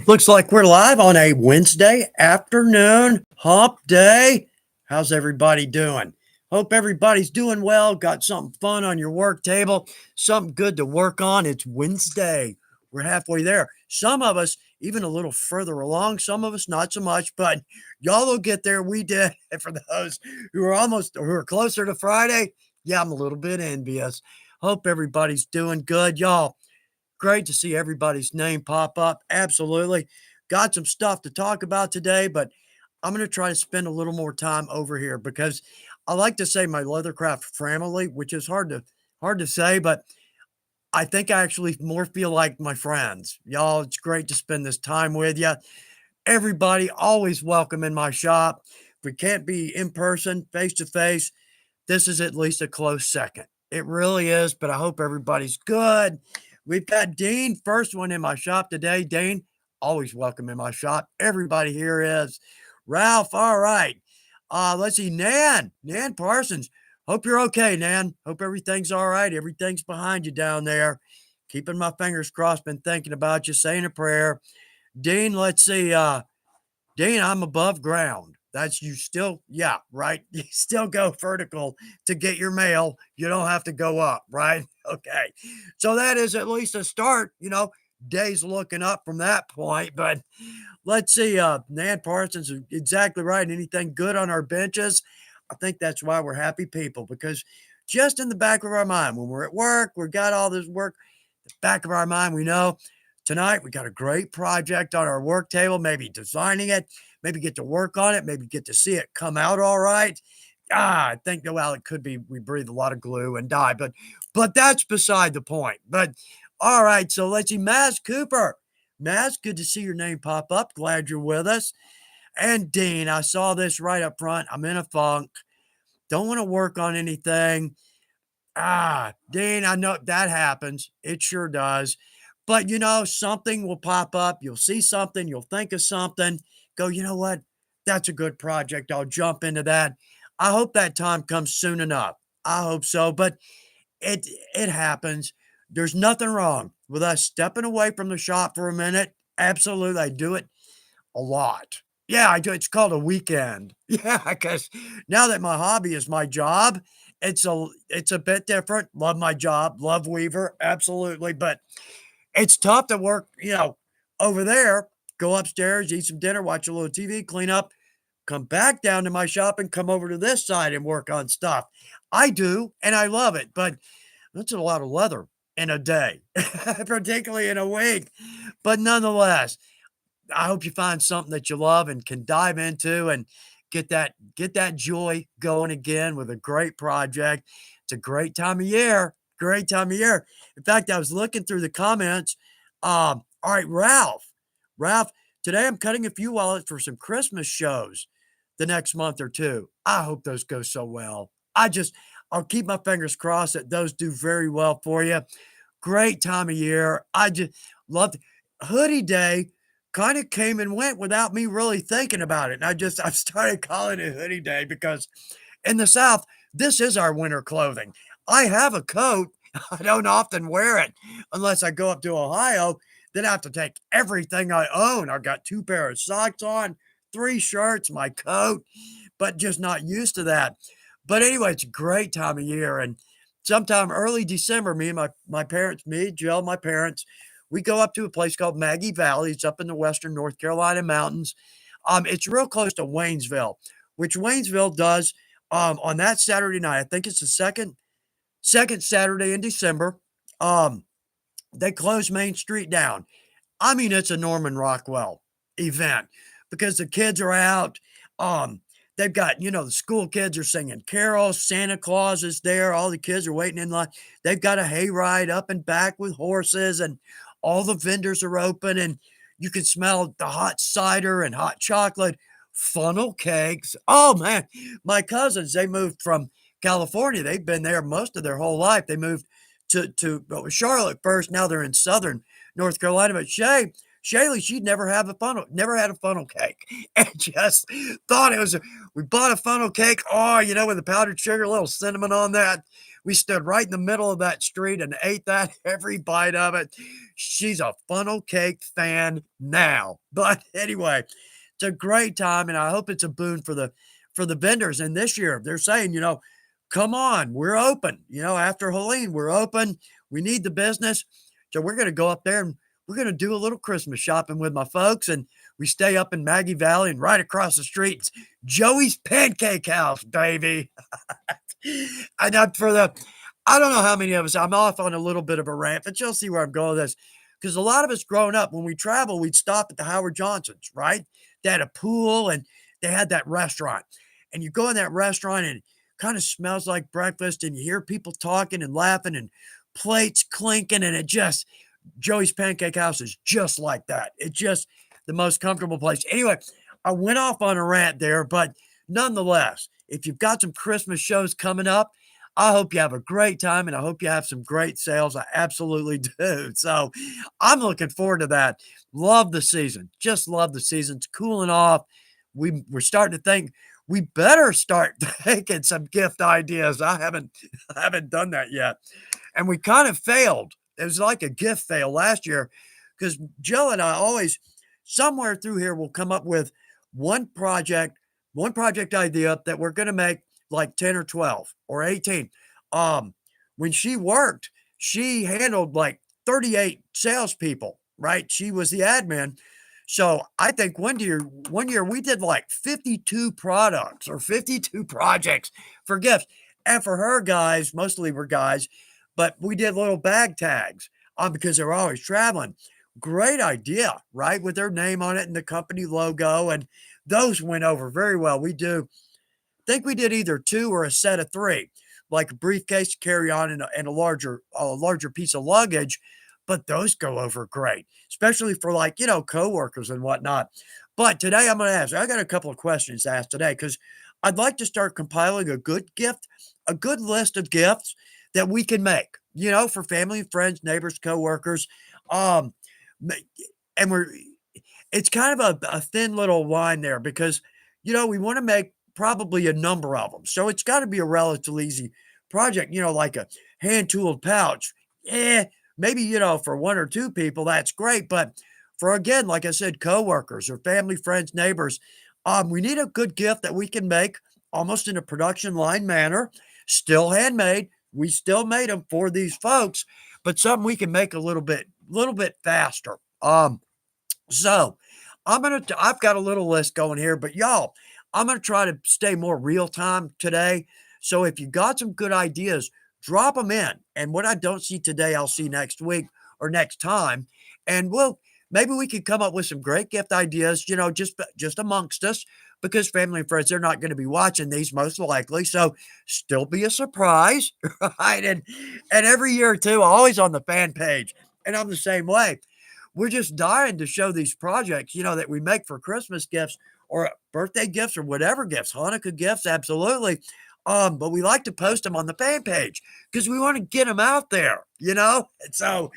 Looks like we're live on a Wednesday afternoon hump day. How's everybody doing? Hope everybody's doing well. Got something fun on your work table, something good to work on. It's Wednesday. We're halfway there. Some of us even a little further along, some of us not so much, but y'all will get there. We did. And for those who are closer to Friday, yeah, I'm a little bit envious. Hope everybody's doing good. Y'all, great to see everybody's name pop up. Absolutely. Got some stuff to talk about today, but I'm going to try to spend a little more time over here because I like to say my leathercraft family, which is hard to say, but I think I actually more feel like my friends. Y'all, it's great to spend this time with you. Everybody always welcome in my shop. If we can't be in person, face to face, this is at least a close second. It really is, but I hope everybody's good. We've got Dean, first one in my shop today. Dean, always welcome in my shop. Everybody here is. Ralph, all right. Let's see, Nan Parsons. Hope you're okay, Nan. Hope everything's all right. Everything's behind you down there. Keeping my fingers crossed, been thinking about you, saying a prayer. Dean, let's see. Dean, I'm above ground. That's you still, yeah, right. You still go vertical to get your mail. You don't have to go up, right? Okay. So that is at least a start, days looking up from that point. But let's see, Nan Parsons is exactly right. Anything good on our benches? I think that's why we're happy people because just in the back of our mind, when we're at work, we've got all this work, the back of our mind, we know tonight we got a great project on our work table, maybe designing it, maybe get to work on it, maybe get to see it come out all right. I think, well, it could be we breathe a lot of glue and die, but that's beside the point. But all right, so let's see, Maz Cooper. Maz, good to see your name pop up. Glad you're with us. And Dean, I saw this right up front. I'm in a funk. Don't want to work on anything. Dean, I know that happens. It sure does. But something will pop up. You'll see something, you'll think of something, go, you know what? That's a good project. I'll jump into that. I hope that time comes soon enough. I hope so. But it happens. There's nothing wrong with us stepping away from the shop for a minute. Absolutely. I do it a lot. Yeah, I do. It's called a weekend. Yeah, because now that my hobby is my job, it's a bit different. Love my job, love Weaver, absolutely. But it's tough to work, over there, go upstairs, eat some dinner, watch a little TV, clean up, come back down to my shop and come over to this side and work on stuff. I do, and I love it, but that's a lot of leather in a day, particularly in a week. But nonetheless, I hope you find something that you love and can dive into and get that joy going again with a great project. It's a great time of year. Great time of year. In fact, I was looking through the comments. All right, Ralph. Ralph, today I'm cutting a few wallets for some Christmas shows the next month or two. I hope those go so well. I'll keep my fingers crossed that those do very well for you. Great time of year. I just loved Hoodie Day kind of came and went without me really thinking about it. And I've started calling it Hoodie Day because in the South, this is our winter clothing. I have a coat. I don't often wear it unless I go up to Ohio. Then I have to take everything I own. I've got 2 pair of socks on, 3 shirts, my coat, but just not used to that. But anyway, it's a great time of year. And sometime early December, me and my parents, me, Jill, my parents, we go up to a place called Maggie Valley. It's up in the western North Carolina mountains. It's real close to Waynesville, which Waynesville does on that Saturday night. I think it's the second Saturday in December. They close Main Street down. I mean, it's a Norman Rockwell event because the kids are out. They've got, the school kids are singing carols. Santa Claus is there. All the kids are waiting in line. They've got a hayride up and back with horses, and all the vendors are open, and you can smell the hot cider and hot chocolate, funnel cakes. Oh, man. My cousins, they moved from California. They've been there most of their whole life. They moved to Charlotte first. Now they're in southern North Carolina. But Shaylee, she'd never had a funnel cake, and just thought we bought a funnel cake. Oh, with the powdered sugar, a little cinnamon on that. We stood right in the middle of that street and ate that every bite of it. She's a funnel cake fan now. But anyway, it's a great time, and I hope it's a boon for the vendors. And this year, they're saying, come on, we're open. After Helene, we're open. We need the business. So we're going to go up there and we're going to do a little Christmas shopping with my folks. And we stay up in Maggie Valley, and right across the street, it's Joey's Pancake House, baby. And I don't know how many of us, I'm off on a little bit of a rant, but you'll see where I'm going with this. Because a lot of us growing up, when we travel, we'd stop at the Howard Johnson's, right? They had a pool and they had that restaurant. And you go in that restaurant and it kind of smells like breakfast, and you hear people talking and laughing and plates clinking, and Joey's Pancake House is just like that. It's just the most comfortable place. Anyway, I went off on a rant there, but nonetheless, if you've got some Christmas shows coming up, I hope you have a great time and I hope you have some great sales. I absolutely do. So I'm looking forward to that. Love the season. Just love the season. It's cooling off. We're starting to think we better start thinking some gift ideas. I haven't done that yet. And we kind of failed. It was like a gift fail last year because Jill and I always, somewhere through here, will come up with one project, one project idea that we're going to make like 10 or 12 or 18. Um, when she worked, she handled like 38 salespeople, right? She was the admin. So I think one year we did like 52 products or 52 projects for gifts. And for her guys, mostly were guys, but we did little bag tags because they're always traveling. Great idea, right? With their name on it and the company logo. And those went over very well. Think we did either two or a set of three, like a briefcase to carry on and a larger piece of luggage. But those go over great, especially for like, coworkers and whatnot. But today I'm going to ask, I got a couple of questions to ask today because I'd like to start compiling a good list of gifts that we can make, for family and friends, neighbors, coworkers. Um, and it's kind of a thin little line there because, we want to make probably a number of them. So it's got to be a relatively easy project, like a hand tooled pouch. Maybe, for one or two people, that's great. But for, again, like I said, coworkers or family, friends, neighbors, we need a good gift that we can make almost in a production line manner, still handmade. We still made them for these folks, but something we can make a little bit faster. So I've got a little list going here, but y'all, I'm gonna try to stay more real time today. So if you got some good ideas, drop them in. And what I don't see today, I'll see next week or next time. And maybe we could come up with some great gift ideas, just amongst us, because family and friends, they're not going to be watching these most likely. So still be a surprise, right? And every year too, always on the fan page. And I'm the same way. We're just dying to show these projects, that we make for Christmas gifts or birthday gifts or whatever gifts, Hanukkah gifts, absolutely. But we like to post them on the fan page because we want to get them out there. And so,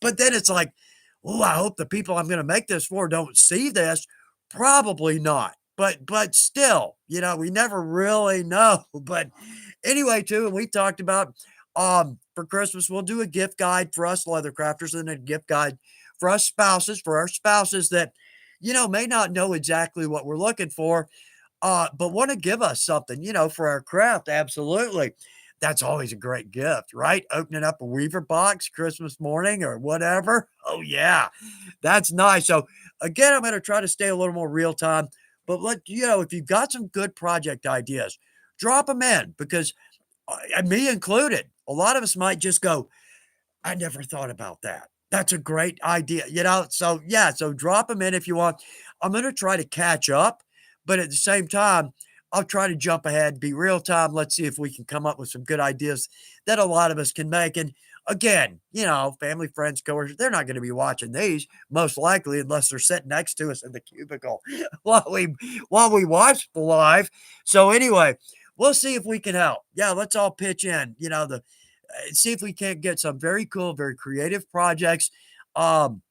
but then it's like, oh, I hope the people I'm going to make this for don't see this. Probably not. But still, we never really know. But anyway, too, and we talked about for Christmas, we'll do a gift guide for us leather crafters and a gift guide for us spouses, for our spouses that, may not know exactly what we're looking for, but want to give us something, for our craft. Absolutely. That's always a great gift, right? Opening up a Weaver box Christmas morning or whatever. Oh, yeah, that's nice. So, again, I'm going to try to stay a little more real time, but if you've got some good project ideas, drop them in because me included, a lot of us might just go, I never thought about that. That's a great idea. So yeah, so drop them in if you want. I'm going to try to catch up, but at the same time, I'll try to jump ahead, be real time. Let's see if we can come up with some good ideas that a lot of us can make. And again, family, friends, coworkers, they're not going to be watching these most likely unless they're sitting next to us in the cubicle while we watch the live. So anyway, we'll see if we can help. Yeah, let's all pitch in. See if we can't get some very cool, very creative projects, and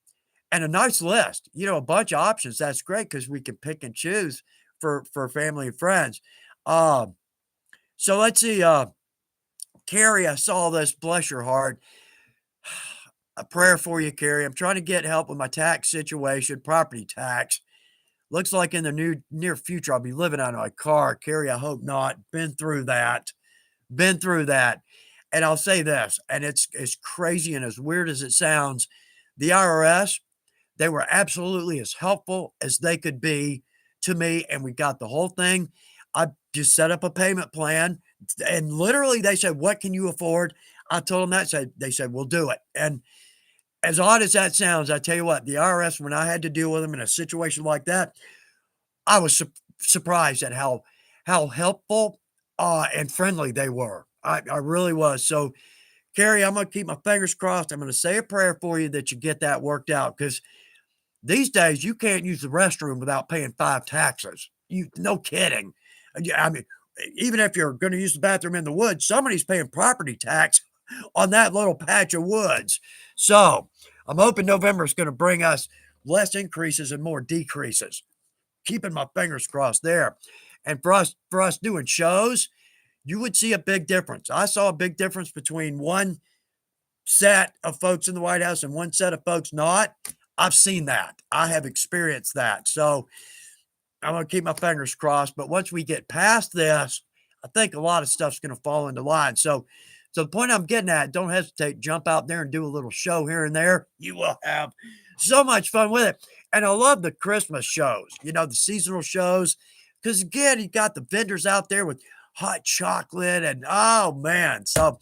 a nice list. A bunch of options. That's great because we can pick and choose for family and friends. So let's see. Carrie, I saw this. Bless your heart. A prayer for you, Carrie. I'm trying to get help with my tax situation, property tax. Looks like in the near future I'll be living out of my car. Carrie, I hope not. Been through that. Been through that. And I'll say this, and it's as crazy and as weird as it sounds, the IRS, they were absolutely as helpful as they could be to me, and we got the whole thing. I just set up a payment plan, and literally they said, "What can you afford?" I told them that. They said, "We'll do it." And as odd as that sounds, I tell you what, the IRS, when I had to deal with them in a situation like that, I was surprised at how helpful and friendly they were. I really was. So, Carrie, I'm gonna keep my fingers crossed. I'm gonna say a prayer for you that you get that worked out because these days you can't use the restroom without paying 5 taxes. You no kidding. Yeah, I mean, even if you're gonna use the bathroom in the woods, somebody's paying property tax on that little patch of woods. So I'm hoping November is gonna bring us less increases and more decreases. Keeping my fingers crossed there. And for us doing shows, you would see a big difference. I saw a big difference between one set of folks in the White House and one set of folks not. I've seen that. I have experienced that. So I'm going to keep my fingers crossed. But once we get past this, I think a lot of stuff's going to fall into line. So the point I'm getting at, don't hesitate, jump out there and do a little show here and there. You will have so much fun with it. And I love the Christmas shows, the seasonal shows. Because again, you got the vendors out there with hot chocolate and oh man. So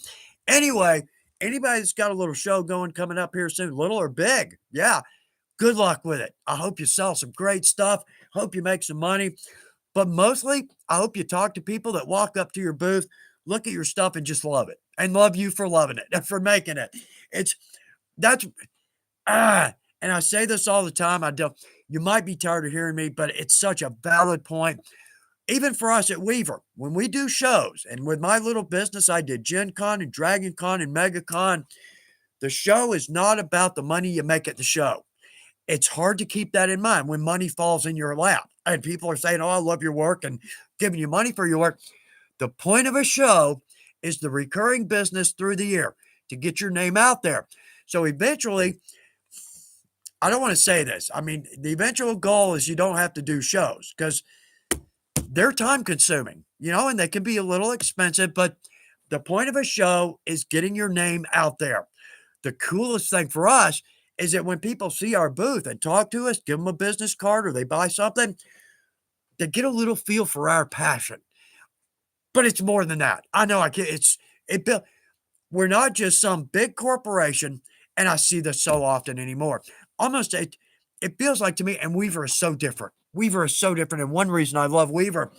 anyway, anybody that's got a little show going coming up here soon, little or big, yeah, good luck with it. I hope you sell some great stuff. Hope you make some money. But mostly, I hope you talk to people that walk up to your booth, look at your stuff, and just love it and love you for loving it and for making it. It's that's and I say this all the time. I don't. You might be tired of hearing me, but it's such a valid point. Even for us at Weaver, when we do shows, and with my little business, I did Gen Con and Dragon Con and MegaCon. The show is not about the money you make at the show. It's hard to keep that in mind when money falls in your lap and people are saying, "Oh, I love your work," and giving you money for your work. The point of a show is the recurring business through the year to get your name out there. So eventually, I don't want to say this. I mean, the eventual goal is you don't have to do shows because they're time consuming, and they can be a little expensive, but the point of a show is getting your name out there. The coolest thing for us is that when people see our booth and talk to us, give them a business card or they buy something, they get a little feel for our passion. But it's more than that. I know I can't, we're not just some big corporation, and I see this so often anymore. Almost it feels like to me, and Weaver is so different. Weaver is so different. And one reason I love Weaver,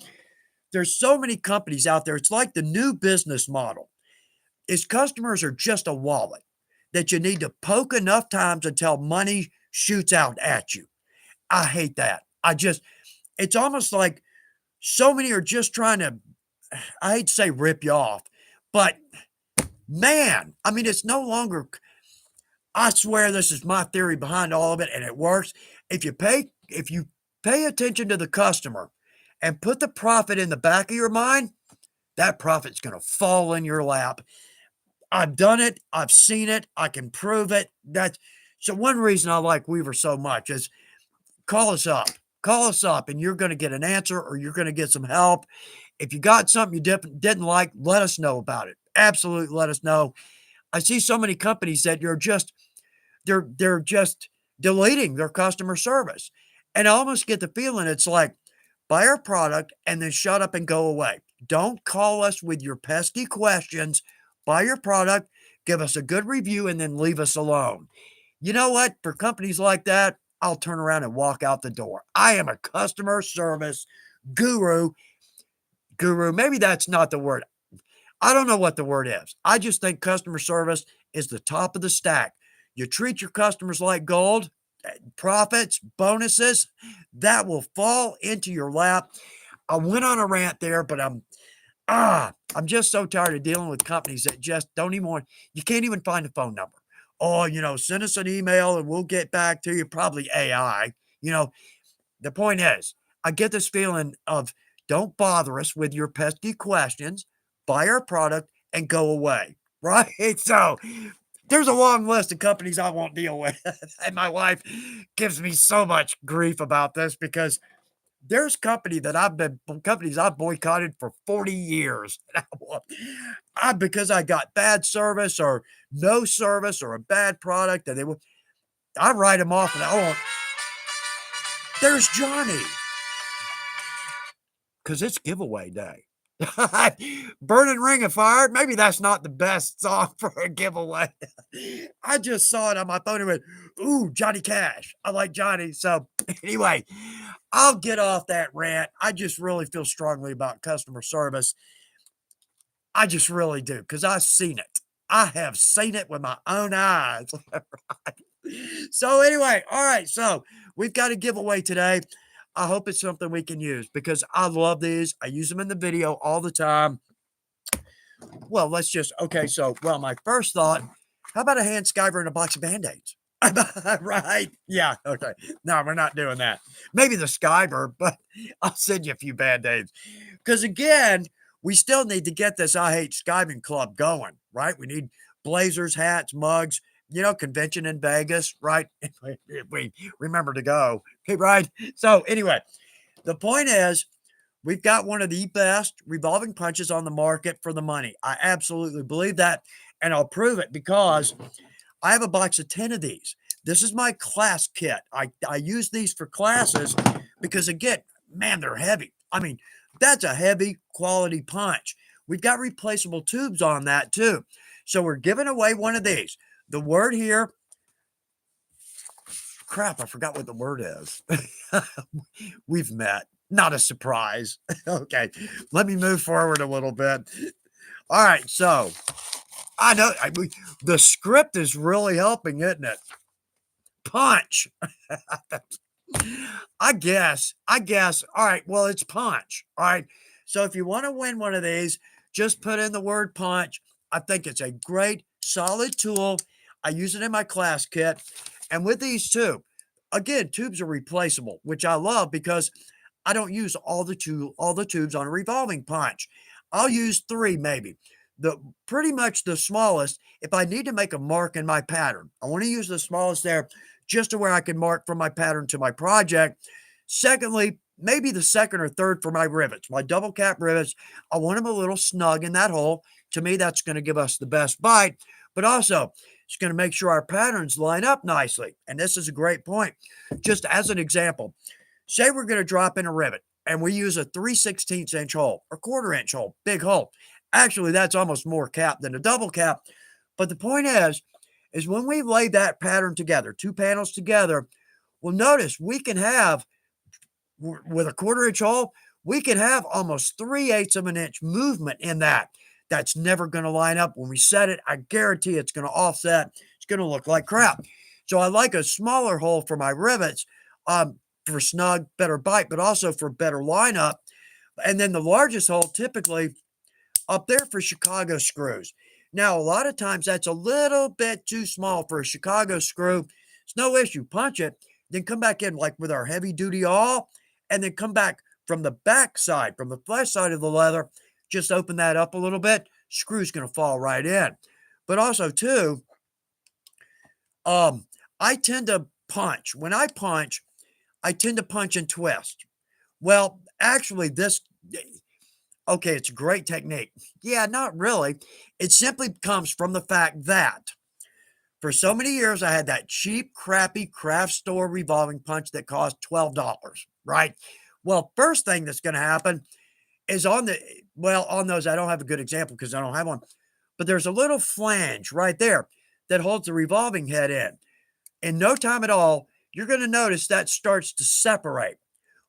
there's so many companies out there. It's like the new business model is customers are just a wallet that you need to poke enough times until money shoots out at you. I hate that. It's almost like so many are just trying to, I hate to say rip you off, but man, I mean, it's no longer, I swear this is my theory behind all of it, and it works. If you pay attention to the customer and put the profit in the back of your mind, that profit's going to fall in your lap. I've done it. I've seen it. I can prove it. So one reason I like Weaver so much is call us up. Call us up and you're going to get an answer or you're going to get some help. If you got something you didn't like, let us know about it. Absolutely let us know. I see so many companies that they're just deleting their customer service. And I almost get the feeling it's like buy our product and then shut up and go away. Don't call us with your pesky questions. Buy your product, give us a good review, and then leave us alone. You know what? For companies like that, I'll turn around and walk out the door. I am a customer service guru. Maybe that's not the word. I don't know what the word is. I just think customer service is the top of the stack. You treat your customers like gold, profits, bonuses, that will fall into your lap. I went on a rant there, but I'm just so tired of dealing with companies that just don't even you can't even find a phone number. Oh, send us an email and we'll get back to you. Probably AI. The point is, I get this feeling of don't bother us with your pesky questions, buy our product and go away, right? So there's a long list of companies I won't deal with. And my wife gives me so much grief about this because there's companies I've boycotted for 40 years. Because I got bad service or no service or a bad product, and I write them off and there's Johnny because it's giveaway day. Burning Ring of Fire. Maybe that's not the best song for a giveaway. I just saw it on my phone and went, ooh, Johnny Cash. I like Johnny. So anyway, I'll get off that rant. I just really feel strongly about customer service. I just really do because I've seen it. I have seen it with my own eyes. So anyway, all right. So we've got a giveaway today. I hope it's something we can use because I love these. I use them in the video all the time. Well, my first thought, how about a hand skiver and a box of Band-Aids? Right? Yeah, okay. No, we're not doing that. Maybe the skiver, but I'll send you a few Band-Aids. Because again, we still need to get this I Hate Skiving Club going, right? We need blazers, hats, mugs, convention in Vegas, right? If we remember to go, okay, right? So anyway, the point is, we've got one of the best revolving punches on the market for the money. I absolutely believe that, and I'll prove it because I have a box of 10 of these. This is my class kit. I use these for classes because, again, man, they're heavy. I mean, that's a heavy quality punch. We've got replaceable tubes on that too. So we're giving away one of these. The word here, crap, I forgot what the word is. We've met. Not a surprise. Okay, let me move forward a little bit. All right, so I know the script is really helping, isn't it? Punch. I guess. All right, well, it's punch. All right. So if you want to win one of these, just put in the word punch. I think it's a great, solid tool. I use it in my class kit. And with these two, again, tubes are replaceable, which I love because I don't use all the tubes on a revolving punch. I'll use 3 maybe. Pretty much the smallest if I need to make a mark in my pattern. I want to use the smallest there just to where I can mark from my pattern to my project. Secondly, maybe the second or third for my rivets, my double cap rivets. I want them a little snug in that hole. To me, that's going to give us the best bite, but also it's going to make sure our patterns line up nicely. And this is a great point. Just as an example, say we're going to drop in a rivet and we use a 3/16 inch hole or 1/4 inch hole, big hole. Actually, that's almost more cap than a double cap. But the point is when we lay that pattern together, 2 panels together, well, notice we can have, with a 1/4 inch hole, we can have almost 3/8 of an inch movement in that. That's never going to line up. When we set it, I guarantee it's going to offset. It's going to look like crap. So I like a smaller hole for my rivets for snug, better bite, but also for better lineup. And then the largest hole typically up there for Chicago screws. Now, a lot of times that's a little bit too small for a Chicago screw. It's no issue. Punch it, then come back in like with our heavy duty awl, and then come back from the back side, from the flesh side of the leather. Just open that up a little bit. Screw's going to fall right in. But also, too, I tend to punch. When I punch, I tend to punch and twist. Well, actually, okay, it's a great technique. Yeah, not really. It simply comes from the fact that for so many years, I had that cheap, crappy craft store revolving punch that cost $12, right? Well, first thing that's going to happen is on those, I don't have a good example because I don't have one, but there's a little flange right there that holds the revolving head in. In no time at all, you're going to notice that starts to separate.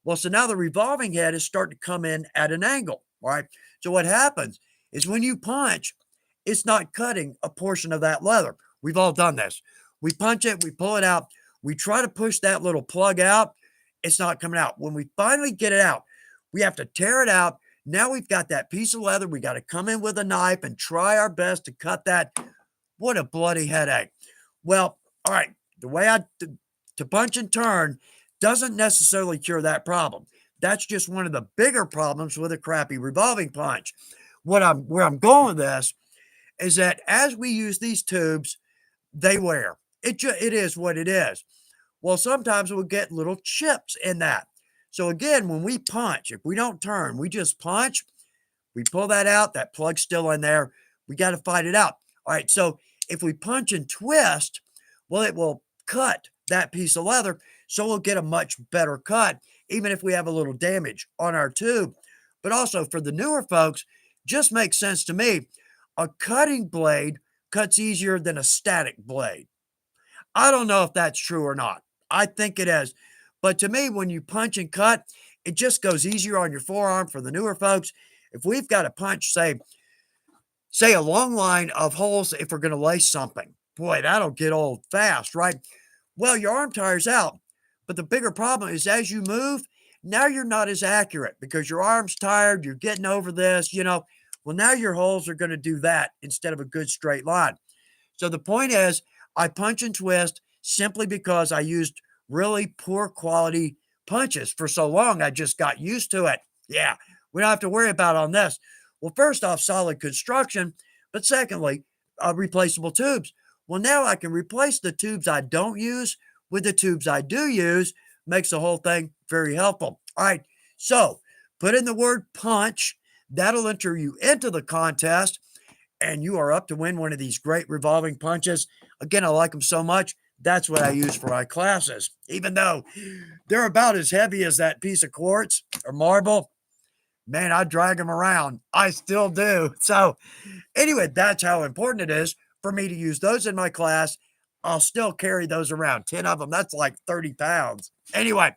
Well, so now the revolving head is starting to come in at an angle, right? So what happens is when you punch, it's not cutting a portion of that leather. We've all done this. We punch it, we pull it out, we try to push that little plug out. It's not coming out. When we finally get it out, we have to tear it out. Now we've got that piece of leather. We got to come in with a knife and try our best to cut that. What a bloody headache. Well, all right, the way to punch and turn doesn't necessarily cure that problem. That's just one of the bigger problems with a crappy revolving punch. Where I'm going with this is that as we use these tubes, they wear. It is what it is. Well, sometimes we'll get little chips in that. So again, when we punch, if we don't turn, we just punch, we pull that out, that plug's still in there. We got to fight it out. All right. So if we punch and twist, well, it will cut that piece of leather. So we'll get a much better cut, even if we have a little damage on our tube. But also for the newer folks, just makes sense to me. A cutting blade cuts easier than a static blade. I don't know if that's true or not. I think it is. But to me, when you punch and cut, it just goes easier on your forearm for the newer folks. If we've got to punch, say a long line of holes, if we're going to lace something, boy, that'll get old fast, right? Well, your arm tires out. But the bigger problem is as you move, now you're not as accurate because your arm's tired. You're getting over this, Well, now your holes are going to do that instead of a good straight line. So the point is, I punch and twist simply because I used really poor quality punches for so long. I just got used to it. Yeah, we don't have to worry about on this. Well, first off, solid construction, but secondly, replaceable tubes. Well, now I can replace the tubes I don't use with the tubes I do use. Makes the whole thing very helpful. All right, so put in the word punch. That'll enter you into the contest, and you are up to win one of these great revolving punches. Again, I like them so much. That's what I use for my classes, even though they're about as heavy as that piece of quartz or marble. Man, I drag them around. I still do. So anyway, that's how important it is for me to use those in my class. I'll still carry those around. 10 of them, that's like 30 pounds. Anyway,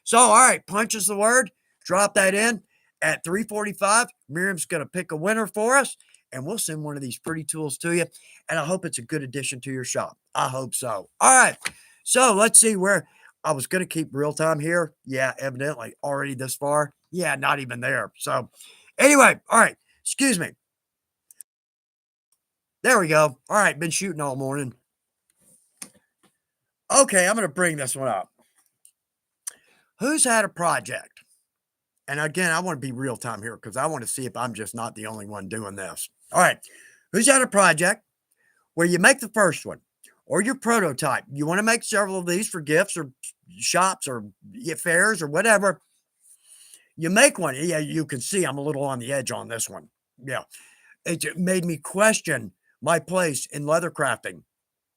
so all right, punch is the word. Drop that in at 3:45. Miriam's going to pick a winner for us, and we'll send one of these pretty tools to you. And I hope it's a good addition to your shop. I hope so. All right. So let's see where I was going to keep real time here. Yeah, evidently already this far. Yeah, not even there. So anyway, all right. Excuse me. There we go. All right. Been shooting all morning. Okay. I'm going to bring this one up. Who's had a project? And again, I want to be real time here because I want to see if I'm just not the only one doing this. All right. Who's had a project where you make the first one or your prototype? You want to make several of these for gifts or shops or fairs or whatever. You make one. Yeah, you can see I'm a little on the edge on this one. Yeah. It made me question my place in leather crafting.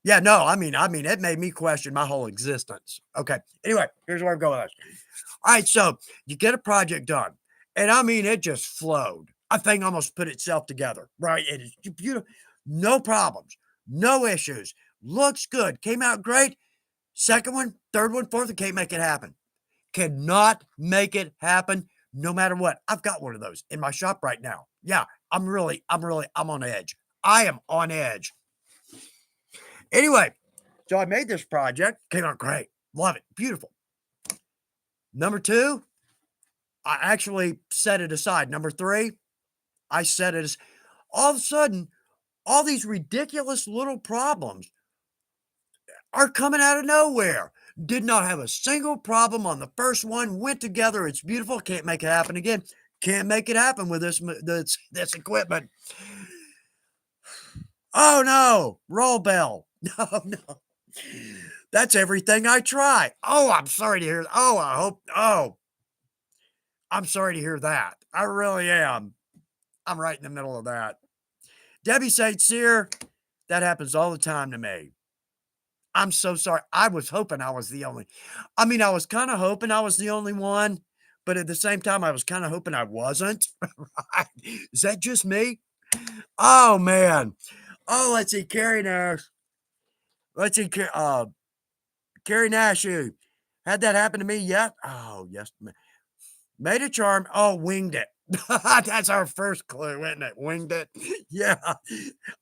Yeah, no, I mean, it made me question my whole existence. Okay. Anyway, here's where I'm going with this. All right, so you get a project done, and I mean, it just flowed. A thing almost put itself together, right? It is beautiful, no problems, no issues, looks good, came out great. Second one, third one, fourth one, can't make it happen. Cannot make it happen no matter what. I've got one of those in my shop right now. Yeah, I'm on edge. I am on edge. Anyway, so I made this project, came out great, love it, beautiful. Number two, I actually set it aside. Number three, I set it as all of a sudden, all these ridiculous little problems are coming out of nowhere. Did not have a single problem on the first one, went together. It's beautiful. Can't make it happen again. Can't make it happen with this equipment. Oh no, roll bell. No. That's everything I try. Oh, I'm sorry to hear. I'm sorry to hear that. I really am. I'm right in the middle of that. Debbie St. Cyr, that happens all the time to me. I'm so sorry. I was hoping I was the only. I mean, I was kind of hoping I was the only one, but at the same time, I was kind of hoping I wasn't. Right? Is that just me? Oh man. Oh, let's see. Carrie Nash. Let's see. Carrie Nash. Had that happen to me yet? Oh, yes. Made a charm. Oh, winged it. That's our first clue, isn't it? Winged it. Yeah.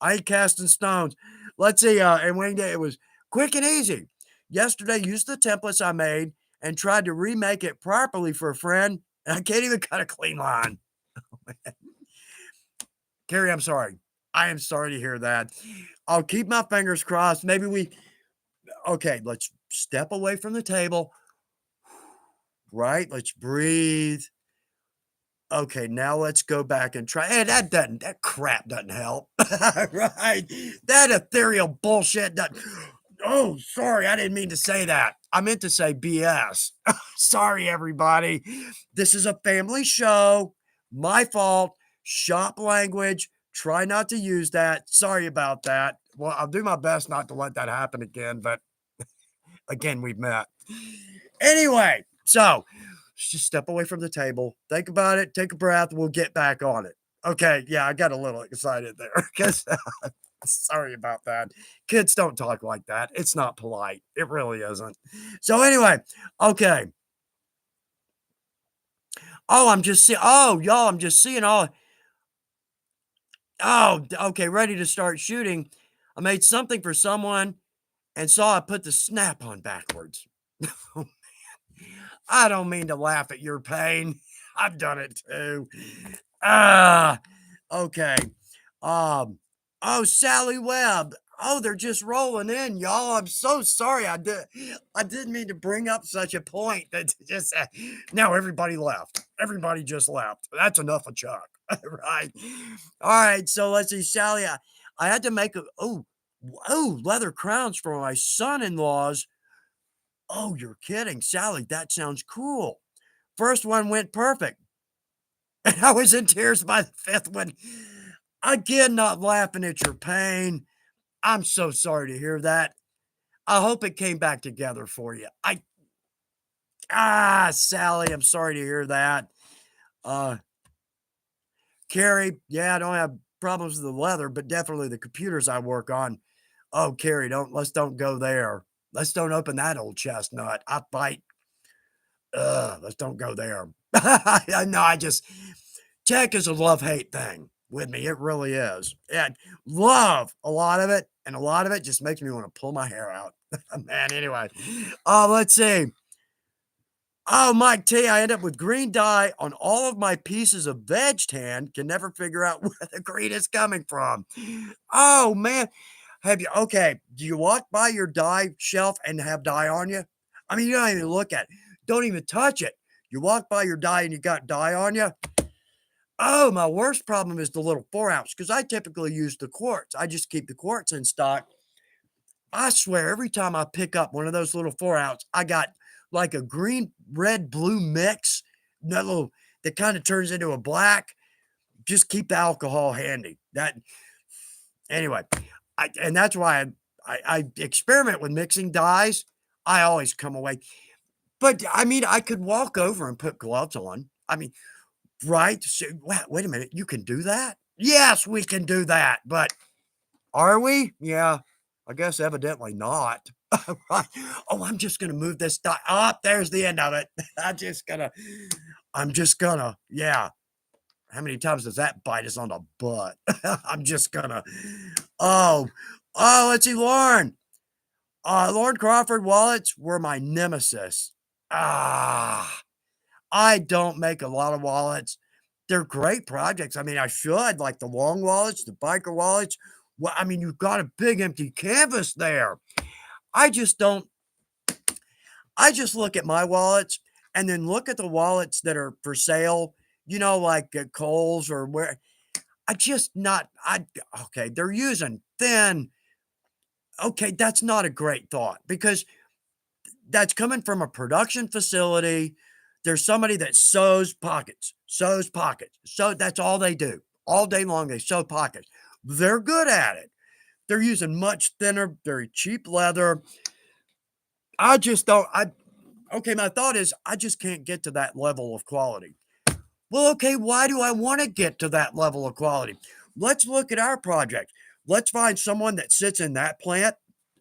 I ain't casting stones. Let's see. And winged it. It was quick and easy. Yesterday, used the templates I made and tried to remake it properly for a friend. And I can't even cut a clean line. Oh, Carrie, I'm sorry. I am sorry to hear that. I'll keep my fingers crossed. Okay, let's step away from the table. Right? Let's breathe. Okay, now let's go back and try. Hey, that crap doesn't help. Right? That ethereal bullshit doesn't. Oh, sorry, I didn't mean to say that. I meant to say BS. Sorry, everybody. This is a family show. My fault. Shop language. Try not to use that. Sorry about that. Well, I'll do my best not to let that happen again, but again, we've met. Anyway, so just step away from the table, think about it, take a breath, we'll get back on it. Okay, yeah, I got a little excited there because sorry about that. Kids don't talk like that. It's not polite. It really isn't. So anyway, okay. Oh, I'm just seeing. Oh, y'all, I'm just seeing all. Oh, okay, ready to start shooting. I made something for someone and saw I put the snap on backwards. I don't mean to laugh at your pain. I've done it too. Ah, okay. Um, oh, Sally Webb. Oh, they're just rolling in, y'all. I'm so sorry. I didn't mean to bring up such a point that just now everybody left. Everybody just left. That's enough of Chuck. Right. All right. So let's see, Sally. I had to make leather crowns for my son-in-laws. Oh, you're kidding, Sally. That sounds cool. First one went perfect. And I was in tears by the fifth one. Again, not laughing at your pain. I'm so sorry to hear that. I hope it came back together for you. Sally, I'm sorry to hear that. Uh, Carrie, yeah, I don't have problems with the leather, but definitely the computers I work on. Oh, Carrie, let's don't go there. Let's don't open that old chestnut. I fight. Let's don't go there. No, tech is a love-hate thing with me. It really is. And love a lot of it, and a lot of it just makes me want to pull my hair out. Man, anyway. Let's see. Oh, Mike T, I end up with green dye on all of my pieces of veg tan. Can never figure out where the green is coming from. Oh, man. Okay, do you walk by your dye shelf and have dye on you? I mean, you don't even look at it. Don't even touch it. You walk by your dye and you got dye on you. Oh, my worst problem is the little 4 ounce because I typically use the quarts. I just keep the quarts in stock. I swear, every time I pick up one of those little 4 ounce, I got like a green, red, blue mix that kind of turns into a black. Just keep the alcohol handy. Anyway, and that's why I experiment with mixing dyes. I always come away. But I mean, I could walk over and put gloves on. I mean, right? So, wait a minute. You can do that? Yes, we can do that. But are we? Yeah, I guess evidently not. Right. Oh, I'm just gonna move this dye. Oh, there's the end of it. I'm just gonna, yeah. How many times does that bite us on the butt? I'm just gonna, oh, let's see, Lauren. Lauren Crawford wallets were my nemesis. I don't make a lot of wallets. They're great projects. I mean, I should like the long wallets, the biker wallets. Well, I mean, you've got a big empty canvas there. I just don't. I just look at my wallets and then look at the wallets that are for sale, like at Kohl's or where. Okay, they're using thin. Okay, that's not a great thought because that's coming from a production facility. There's somebody that sews pockets. So that's all they do. All day long, they sew pockets. They're good at it. They're using much thinner, very cheap leather. I just don't. Okay, my thought is I just can't get to that level of quality. Well, okay, why do I want to get to that level of quality? Let's look at our project. Let's find someone that sits in that plant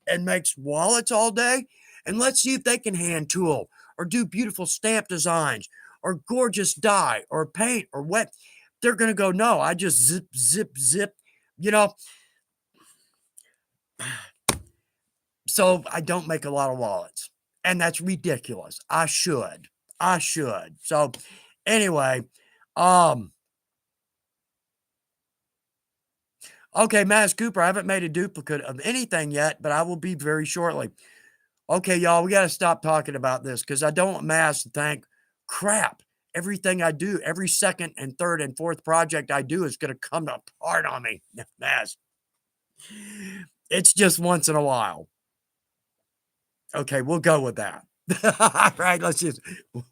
and makes wallets all day, and let's see if they can hand tool or do beautiful stamp designs or gorgeous dye or paint or what. They're going to go, no, I just zip, zip, zip, you know. So I don't make a lot of wallets, and that's ridiculous. I should. So anyway, okay, Mass Cooper, I haven't made a duplicate of anything yet, but I will be very shortly. Okay, y'all, we got to stop talking about this because I don't want Mass to think, crap, everything I do, every second and third and fourth project I do is going to come apart on me. That's it's just once in a while. Okay, we'll go with that. All right,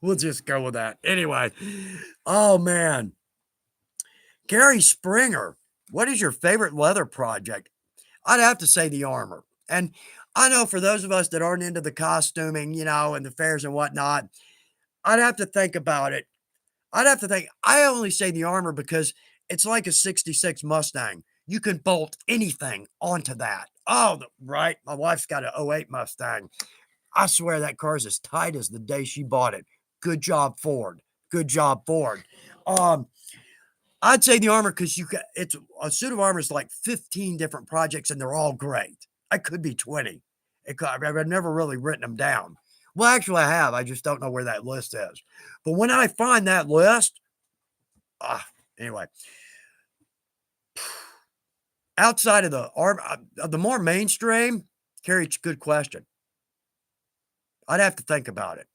we'll just go with that. Anyway, oh man, Gary Springer, what is your favorite leather project? I'd have to say the armor. And I know for those of us that aren't into the costuming, and the fairs and whatnot, I'd have to think about it. I'd have to think. I only say the armor because it's like a 66 Mustang. You can bolt anything onto that. Oh, right. My wife's got an '08 Mustang. I swear that car is as tight as the day she bought it. Good job, Ford. Good job, Ford. Um, I'd say the armor because it's a suit of armor is like 15 different projects and they're all great. I could be 20. I've never really written them down. Well, actually, I have. I just don't know where that list is. But when I find that list, anyway, outside of the more mainstream, Carrie, it's a good question. I'd have to think about it.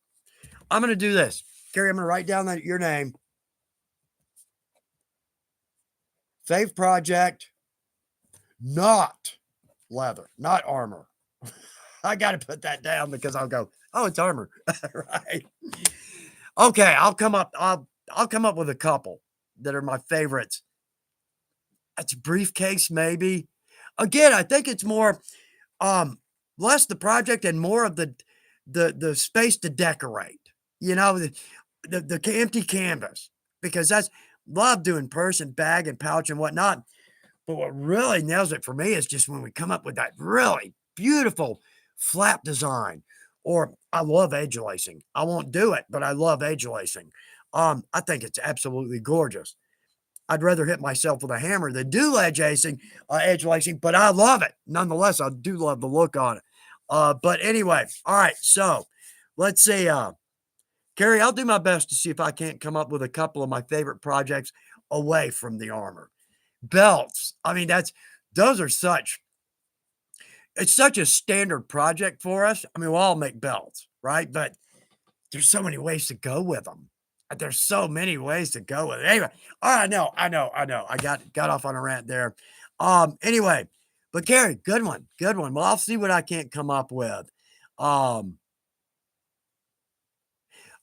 I'm going to do this. Carrie, I'm going to write down your name. Fave project, not leather, not armor. I got to put that down because I'll go, oh, it's armor. Right. Okay, I'll come up with a couple that are my favorites. That's a briefcase, maybe. Again, I think it's more less the project and more of the space to decorate. The empty canvas, because that's love doing purse and bag and pouch and whatnot. But what really nails it for me is just when we come up with that really beautiful flap design. Or I love edge lacing. I won't do it, but I love edge lacing. I think it's absolutely gorgeous. I'd rather hit myself with a hammer than do edge lacing, but I love it. Nonetheless, I do love the look on it. But anyway, all right. So let's see. Carrie, I'll do my best to see if I can't come up with a couple of my favorite projects away from the armor. Belts. I mean, it's such a standard project for us. I mean, we'll all make belts, right? But there's so many ways to go with them. There's so many ways to go with it. Anyway, all right, I know. I got off on a rant there. Anyway, but Carrie, good one. Well, I'll see what I can't come up with.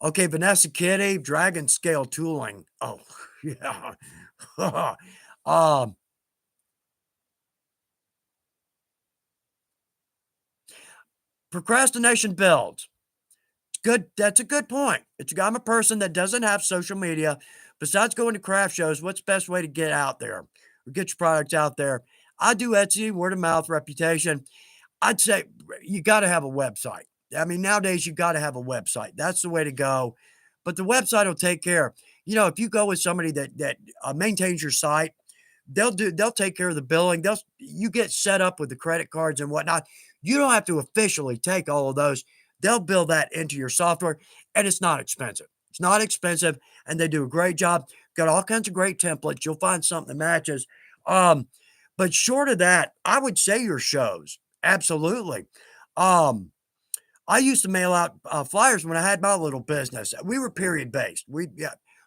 Okay, Vanessa Kitty, dragon scale tooling. Oh, yeah. Procrastination builds. Good. That's a good point. I'm a person that doesn't have social media. Besides going to craft shows, what's the best way to get out there or get your products out there? I do Etsy, word of mouth, reputation. I'd say you got to have a website. I mean, nowadays you got to have a website. That's the way to go. But the website will take care. If you go with somebody that maintains your site, they'll take care of the billing. You get set up with the credit cards and whatnot. You don't have to officially take all of those. They'll build that into your software, and it's not expensive. It's not expensive, and they do a great job. Got all kinds of great templates. You'll find something that matches. But short of that, I would say your shows. Absolutely. I used to mail out flyers when I had my little business. We were period based.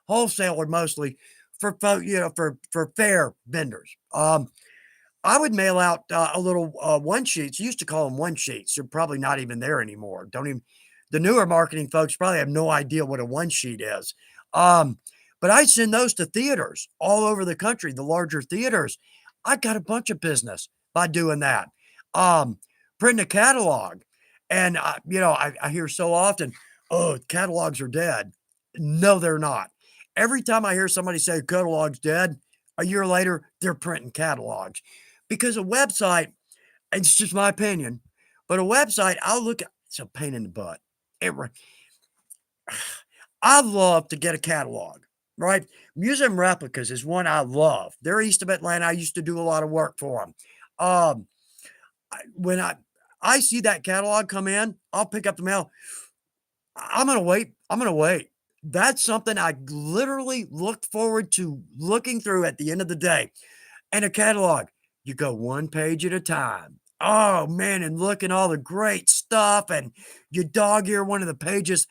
Wholesaler mostly for fair vendors. I would mail out a little one sheets. Used to call them one sheets. They're probably not even there anymore. The newer marketing folks probably have no idea what a one sheet is. But I send those to theaters all over the country, the larger theaters. I got a bunch of business by doing that. Print a catalog. And, I hear so often, oh, catalogs are dead. No, they're not. Every time I hear somebody say catalog's dead, a year later, they're printing catalogs. Because a website, it's just my opinion, but a website, it's a pain in the butt. I'd love to get a catalog, right? Museum Replicas is one I love. They're east of Atlanta. I used to do a lot of work for them. When I see that catalog come in, I'll pick up the mail. I'm going to wait. That's something I literally look forward to looking through at the end of the day. And a catalog, you go one page at a time. Oh, man, and look at all the great stuff. And you dog ear one of the pages.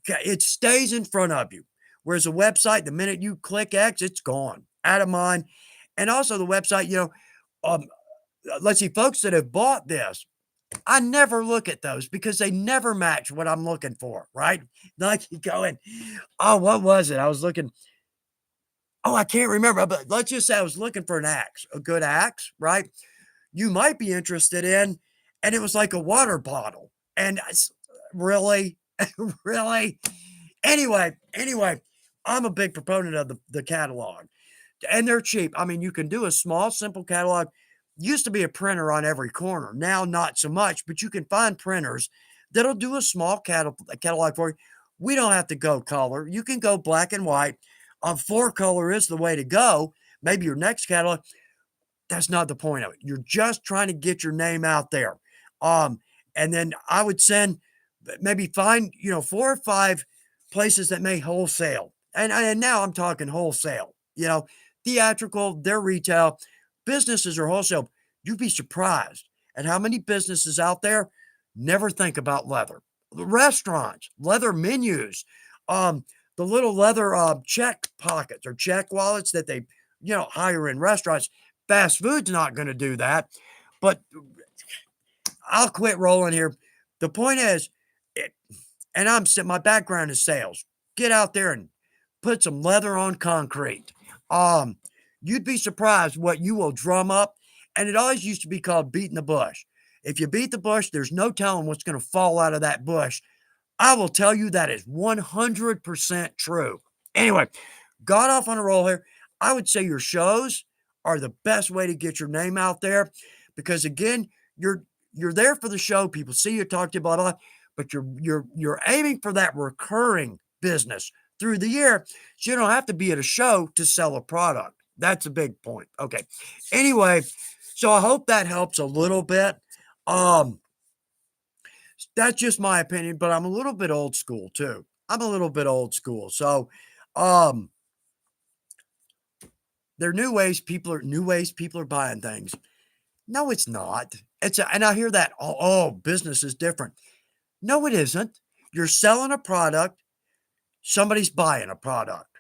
It stays in front of you. Whereas a website, the minute you click X, it's gone, out of mind. And also the website, um, let's see, folks that have bought this, I never look at those because they never match what I'm looking for, right? Like you going, oh, what was it? I was looking, oh, I can't remember, but let's just say I was looking for an axe, a good axe, right? You might be interested in, and it was like a water bottle. And really, really. Anyway, I'm a big proponent of the catalog, and they're cheap. I mean, you can do a small, simple catalog. Used to be a printer on every corner. Now, not so much, but you can find printers that'll do a small catalog for you. We don't have to go color. You can go black and white. Four color is the way to go. Maybe your next catalog. That's not the point of it. You're just trying to get your name out there. Um, and then I would send, maybe find, 4 or 5 places that make wholesale. And now I'm talking wholesale, theatrical, their retail, businesses or wholesale. You'd be surprised at how many businesses out there never think about leather. Restaurants, leather menus, um, the little leather check pockets or check wallets that they, hire in restaurants. Fast food's not going to do that. But I'll quit rolling here. The point is, it, and my background is sales. Get out there and put some leather on concrete. Um, you'd be surprised what you will drum up. And it always used to be called beating the bush. If you beat the bush, there's no telling what's going to fall out of that bush. I will tell you that is 100% true. Anyway, got off on a roll here. I would say your shows are the best way to get your name out there because again, you're there for the show. People see you, talk to you, blah blah, but you're aiming for that recurring business through the year, so you don't have to be at a show to sell a product. That's a big point. Okay. Anyway, so I hope that helps a little bit. Um, that's just my opinion, but I'm a little bit old school too. I'm a little bit old school. So, um, there are new ways people are buying things. No, it's not. And I hear that, oh, business is different. No, it isn't. You're selling a product, somebody's buying a product.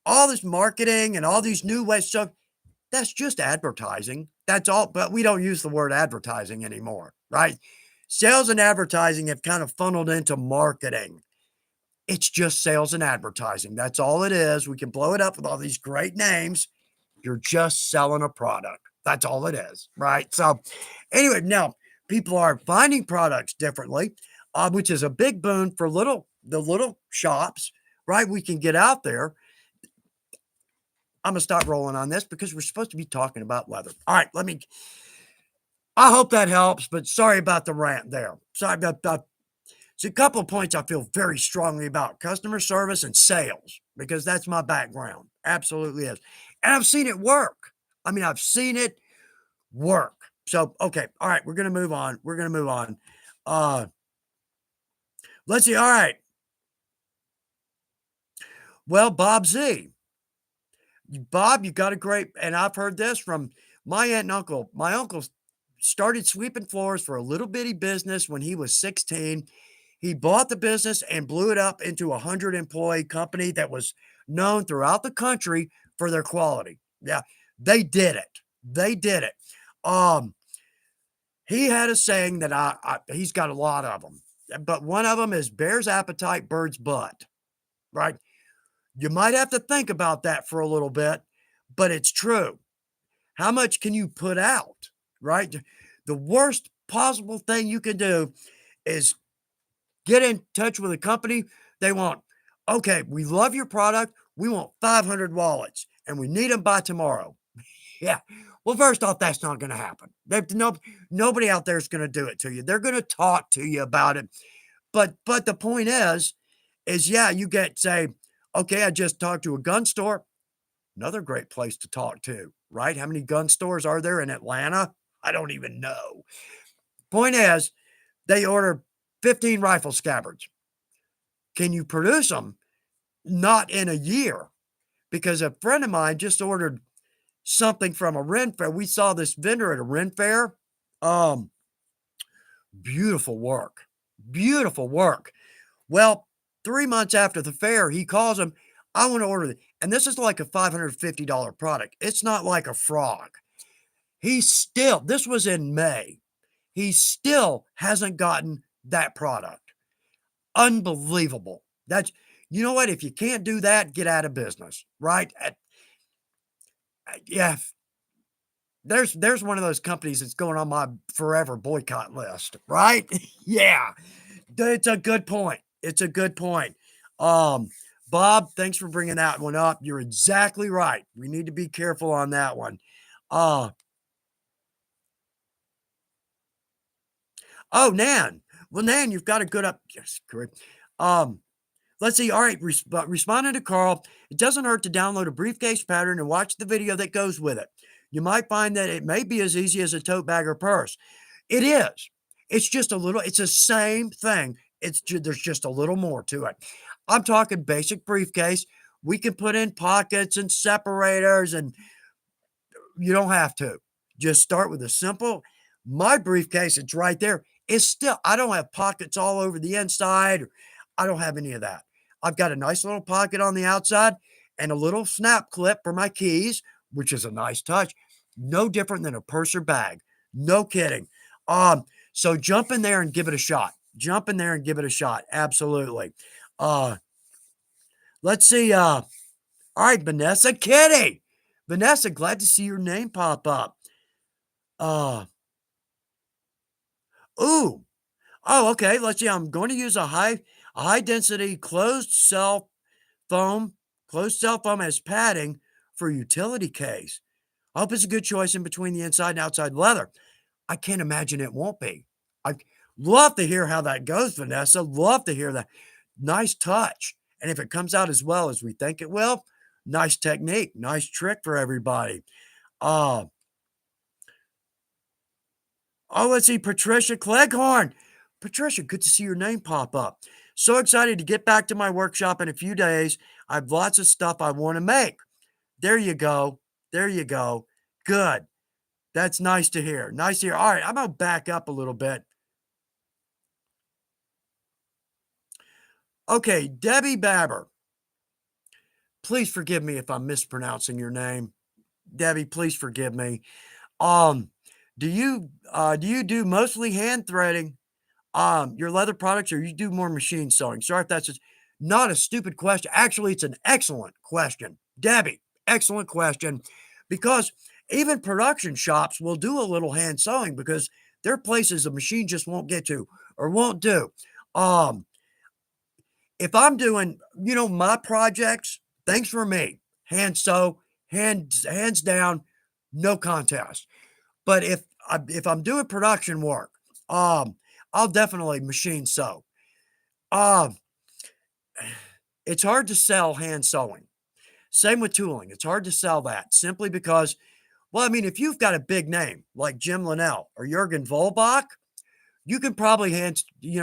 All this marketing and all these new ways, so that's just advertising. That's all, but we don't use the word advertising anymore, right? Sales and advertising have kind of funneled into marketing. It's just sales and advertising. That's all it is. We can blow it up with all these great names. You're just selling a product. That's all it is, right? So, anyway, now people are finding products differently, which is a big boon for the little shops, right? We can get out there. I'm gonna stop rolling on this because we're supposed to be talking about leather. All right, I hope that helps, but sorry about the rant there. Sorry about that. It's a couple of points I feel very strongly about: customer service and sales, because that's my background. Absolutely is. And I've seen it work. I mean, I've seen it work. So, okay. All right. We're going to move on. We're going to move on. Uh, let's see. All right. Well, Bob Z. Bob, you got a great, and I've heard this from my aunt and uncle. My uncle started sweeping floors for a little bitty business when he was 16. He bought the business and blew it up into a 100-employee company that was known throughout the country for their quality. Yeah, they did it. They did it. Um, he had a saying that he's got a lot of them, but one of them is bear's appetite, bird's butt, right? You might have to think about that for a little bit, but it's true. How much can you put out, right? The worst possible thing you can do is get in touch with a company. They want, okay, we love your product. We want 500 wallets and we need them by tomorrow. Yeah. Well, first off, that's not going to happen. Nobody out there is going to do it to you. They're going to talk to you about it. But the point is yeah, you get, say, okay, I just talked to a gun store. Another great place to talk to, right? How many gun stores are there in Atlanta? I don't even know. Point is, they order 15 rifle scabbards. Can you produce them? Not in a year, because a friend of mine just ordered something from a Ren Fair. We saw this vendor at a Ren Fair. Um, Beautiful work. Beautiful work. Well, 3 months after the fair, he calls him, I want to order it. And this is like a $550 product. It's not like a frog. This was in May. He still hasn't gotten that product. Unbelievable. You know what? If you can't do that, get out of business, right? Yeah, there's one of those companies that's going on my forever boycott list, right? Yeah, it's a good point. It's a good point. Um, Bob, thanks for bringing that one up. You're exactly right. We need to be careful on that one. Uh, oh, Nan. Well, Nan, you've got a good up. Yes, correct. Um, Let's see. All right, responding to Carl, it doesn't hurt to download a briefcase pattern and watch the video that goes with it. You might find that it may be as easy as a tote bag or purse. It is. It's just a little, it's the same thing. There's just a little more to it. I'm talking basic briefcase. We can put in pockets and separators, and you don't have to. Just start with a simple, my briefcase, it's right there. It's still, I don't have pockets all over the inside. I don't have any of that. I've got a nice little pocket on the outside and a little snap clip for my keys, which is a nice touch. No different than a purse or bag. No kidding. So jump in there and give it a shot. Jump in there and give it a shot. Absolutely. Let's see. All right, Vanessa Kitty. Vanessa, glad to see your name pop up. Ooh. Oh, okay. Let's see. I'm going to use a high density closed cell foam as padding for utility case. I hope it's a good choice in between the inside and outside leather. I can't imagine it won't be. I love to hear how that goes, Vanessa. Love to hear that. Nice touch. And if it comes out as well as we think it will, nice technique, nice trick for everybody. Let's see, Patricia Cleghorn. Patricia, good to see your name pop up. So excited to get back to my workshop in a few days. I have lots of stuff I want to make. There you go. There you go. Good. That's nice to hear. Nice to hear. All right, I'm going to back up a little bit. Okay, Debbie Babber. Please forgive me if I'm mispronouncing your name. Debbie, please forgive me. Do you do mostly hand threading, your leather products, or you do more machine sewing? Sorry if that's just not a stupid question. Actually, it's an excellent question. Debbie, excellent question, because even production shops will do a little hand sewing because there are places a machine just won't get to or won't do. If I'm doing, my projects, thanks for me. Hand sew, hands down, no contest. But if I'm doing production work, I'll definitely machine sew. It's hard to sell hand sewing. Same with tooling. It's hard to sell that simply because, well, I mean, if you've got a big name like Jim Linnell or Jurgen Volbach, you can probably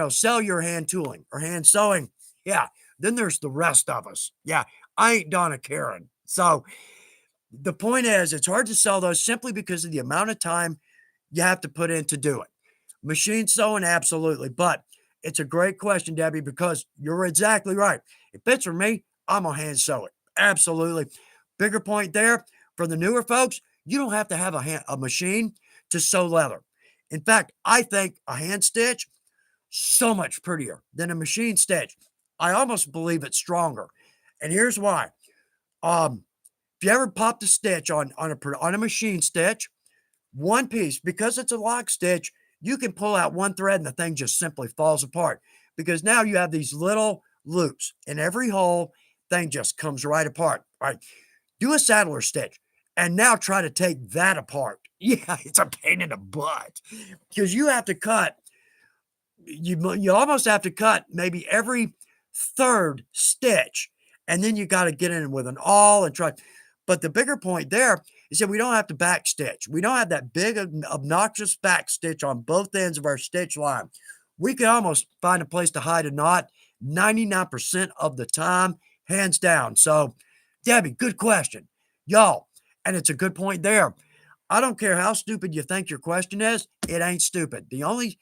sell your hand tooling or hand sewing. Yeah. Then there's the rest of us. Yeah. I ain't Donna Karen. So the point is, it's hard to sell those simply because of the amount of time you have to put in to do it. Machine sewing, absolutely. But it's a great question, Debbie, because you're exactly right. If it's for me, I'm going to hand sew it. Absolutely. Bigger point there for the newer folks, you don't have to have a machine to sew leather. In fact, I think a hand stitch, so much prettier than a machine stitch. I almost believe it's stronger. And here's why. If you ever pop the stitch on a machine stitch, one piece, because it's a lock stitch, you can pull out one thread and the thing just simply falls apart because now you have these little loops in every hole. Thing just comes right apart. All right. Do a saddler stitch and now try to take that apart. Yeah, it's a pain in the butt because you have to cut. You almost have to cut maybe every third stitch, and then you got to get in with an awl and try. But the bigger point there is that we don't have to back stitch. We don't have that big obnoxious back stitch on both ends of our stitch line. We can almost find a place to hide a knot 99% of the time, hands down. So, Debbie, good question. Y'all, and it's a good point there. I don't care how stupid you think your question is, it ain't stupid. The only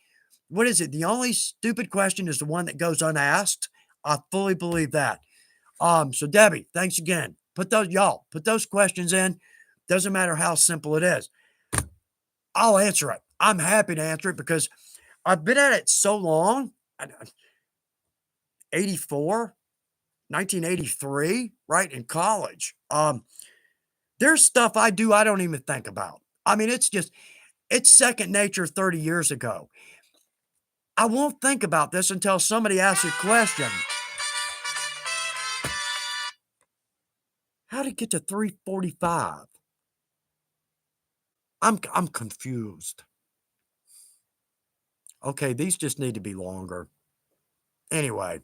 stupid question is the one that goes unasked. I fully believe that. So Debbie, thanks again. Put those questions in. Doesn't matter how simple it is. I'll answer it. I'm happy to answer it because I've been at it so long. 84, 1983, right in college. There's stuff I do I don't even think about. I mean, it's second nature 30 years ago. I won't think about this until somebody asks a question. How did it get to 345? I'm confused. Okay, these just need to be longer. Anyway.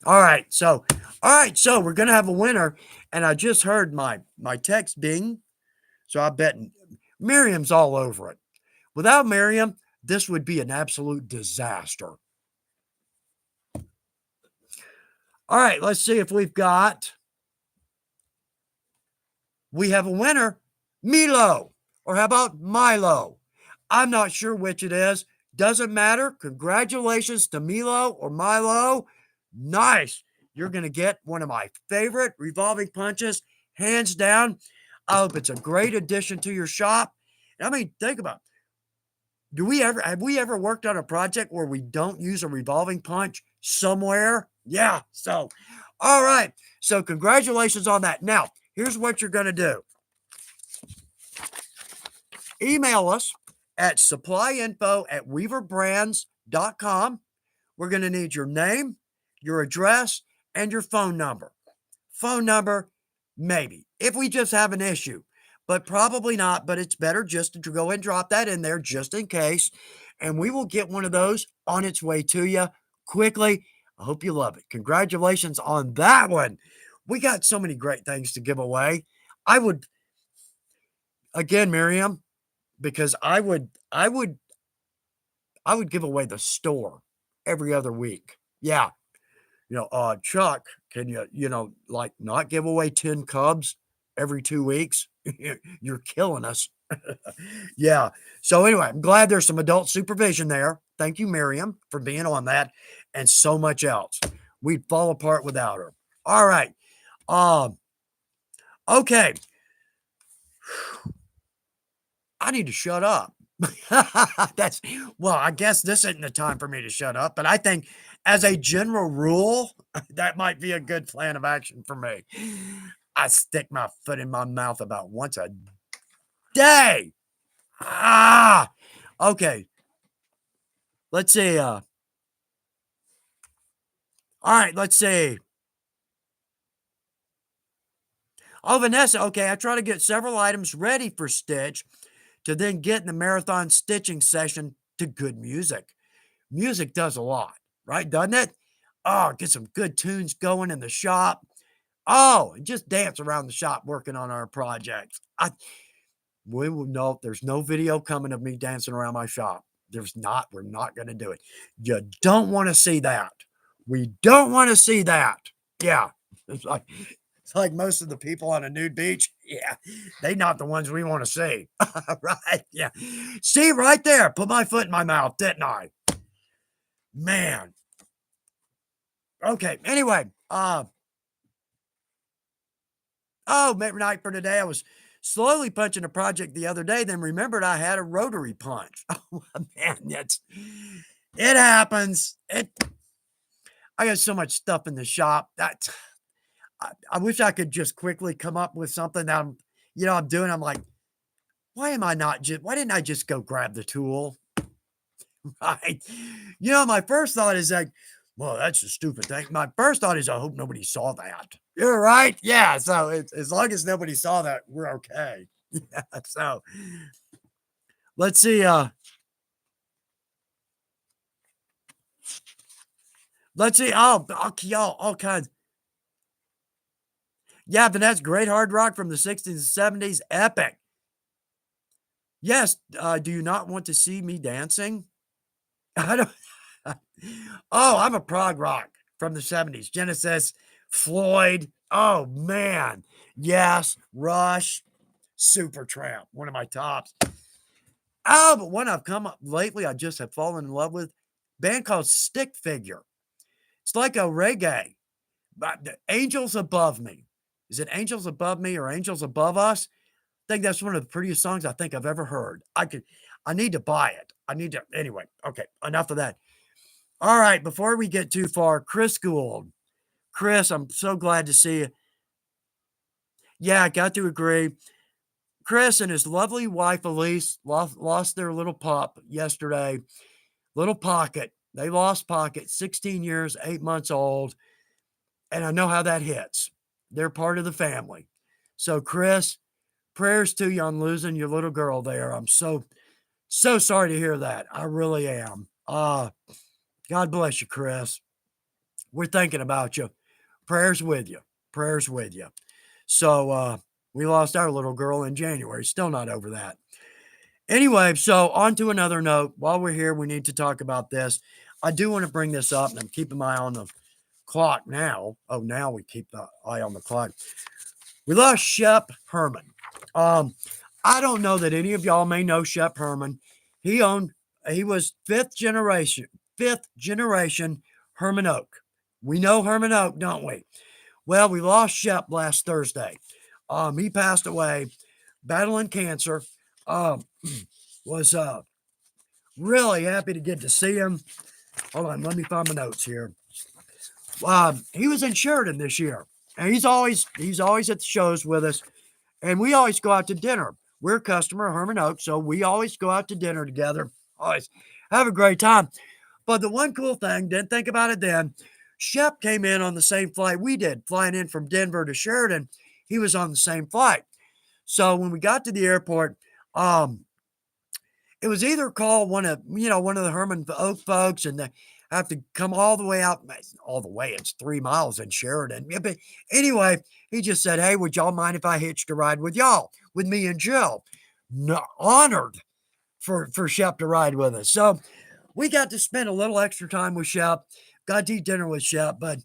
All right, so we're gonna have a winner, and I just heard my text ding, so I bet Miriam's all over it. Without Miriam, this would be an absolute disaster. All right, let's see if we have a winner, Milo, or how about Milo? I'm not sure which it is. Doesn't matter. Congratulations to Milo or Milo. Nice. You're going to get one of my favorite revolving punches, hands down. I hope it's a great addition to your shop. I mean, think about it. Have we ever worked on a project where we don't use a revolving punch somewhere? Yeah. So, all right. So, congratulations on that. Now, here's what you're going to do. Email us at supplyinfo@weaverbrands.com. We're going to need your name, your address, and your phone number. Phone number, maybe, if we just have an issue, but probably not. But it's better just to go and drop that in there just in case. And we will get one of those on its way to you quickly. I hope you love it. Congratulations on that one. We got so many great things to give away. I would, again, Miriam, because I would give away the store every other week. Yeah. Chuck, can you like not give away 10 Cubs every 2 weeks? You're killing us. Yeah. So anyway, I'm glad there's some adult supervision there. Thank you, Miriam, for being on that and so much else. We'd fall apart without her. All right. Okay. I need to shut up. I guess this isn't the time for me to shut up, but I think as a general rule, that might be a good plan of action for me. I stick my foot in my mouth about once a day. Okay. Let's see. All right, let's see. Oh, Vanessa, okay, I try to get several items ready for stitch to then get in the marathon stitching session to good music. Music does a lot, right? Doesn't it? Oh, get some good tunes going in the shop. Oh, and just dance around the shop working on our projects. We will know there's no video coming of me dancing around my shop. We're not going to do it. You don't want to see that. We don't want to see that. Yeah. It's like most of the people on a nude beach. Yeah. They not the ones we want to see. Right. Yeah. See right there. Put my foot in my mouth, didn't I? Man. Okay. Anyway, night for today. I was slowly punching a project the other day, then remembered I had a rotary punch. Oh man, it happens. I got so much stuff in the shop that I wish I could just quickly come up with something that I'm doing. I'm like, why didn't I just go grab the tool? Right. My first thought is like, well, that's a stupid thing. My first thought is, I hope nobody saw that. You're right. Yeah. So as long as nobody saw that, we're okay. Yeah. So let's see. Let's see. Oh, y'all, all kinds. Yeah, but that's great hard rock from the 60s and 70s. Epic. Yes. Do you not want to see me dancing? I don't. Oh, I'm a prog rock from the 70s. Genesis, Floyd. Oh, man. Yes. Rush, Supertramp, one of my tops. Oh, but one I've come up lately, I just have fallen in love with, band called Stick Figure. It's like a reggae. But the Angels Above Me. Is it Angels Above Me or Angels Above Us? I think that's one of the prettiest songs I think I've ever heard. I need to buy it. I need to, anyway. Okay, enough of that. All right, before we get too far, Chris Gould. Chris, I'm so glad to see you. Yeah, I got to agree. Chris and his lovely wife Elise lost their little pup yesterday. Little Pocket. They lost Pocket, 16 years, 8 months old. And I know how that hits. They're part of the family. So, Chris, prayers to you on losing your little girl there. I'm so sorry to hear that. I really am. God bless you, Chris. We're thinking about you. Prayers with you. Prayers with you. So, we lost our little girl in January. Still not over that. Anyway, so on to another note. While we're here, we need to talk about this. I do want to bring this up, and I'm keeping my eye on the clock now. Oh, now we keep the eye on the clock. We lost Shep Herman. I don't know that any of y'all may know Shep Herman. He was fifth generation Herman Oak. We know Herman Oak, don't we? Well, we lost Shep last Thursday. He passed away battling cancer. Was really happy to get to see him. Hold on, let me find my notes here. He was in Sheridan this year, and he's always at the shows with us, and we always go out to dinner. We're a customer of Herman Oak, so we always go out to dinner together. Always have a great time. But the one cool thing, didn't think about it then, Shep came in on the same flight we did, flying in from Denver to Sheridan. He was on the same flight. So when we got to the airport, it was either call one of the Herman Oak folks, and they have to come all the way out. All the way, it's 3 miles in Sheridan. Yeah, but anyway, he just said, "Hey, would y'all mind if I hitched a ride with y'all, with me and Jill?" No, honored for Shep to ride with us. So we got to spend a little extra time with Shep. Got to eat dinner with Shep, but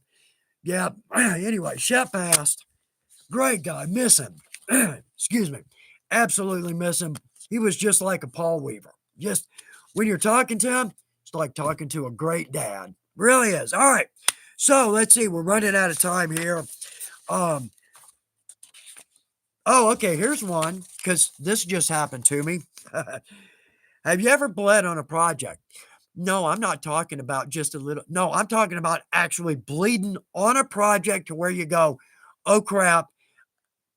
yeah. Anyway, Shep passed. Great guy, miss him. Excuse me, absolutely miss him. He was just like a Paul Weaver. Just when you're talking to him, it's like talking to a great dad. Really is. All right. So let's see. We're running out of time here. Oh, okay. Here's one because this just happened to me. Have you ever bled on a project? No, I'm not talking about just a little. No, I'm talking about actually bleeding on a project to where you go, oh crap,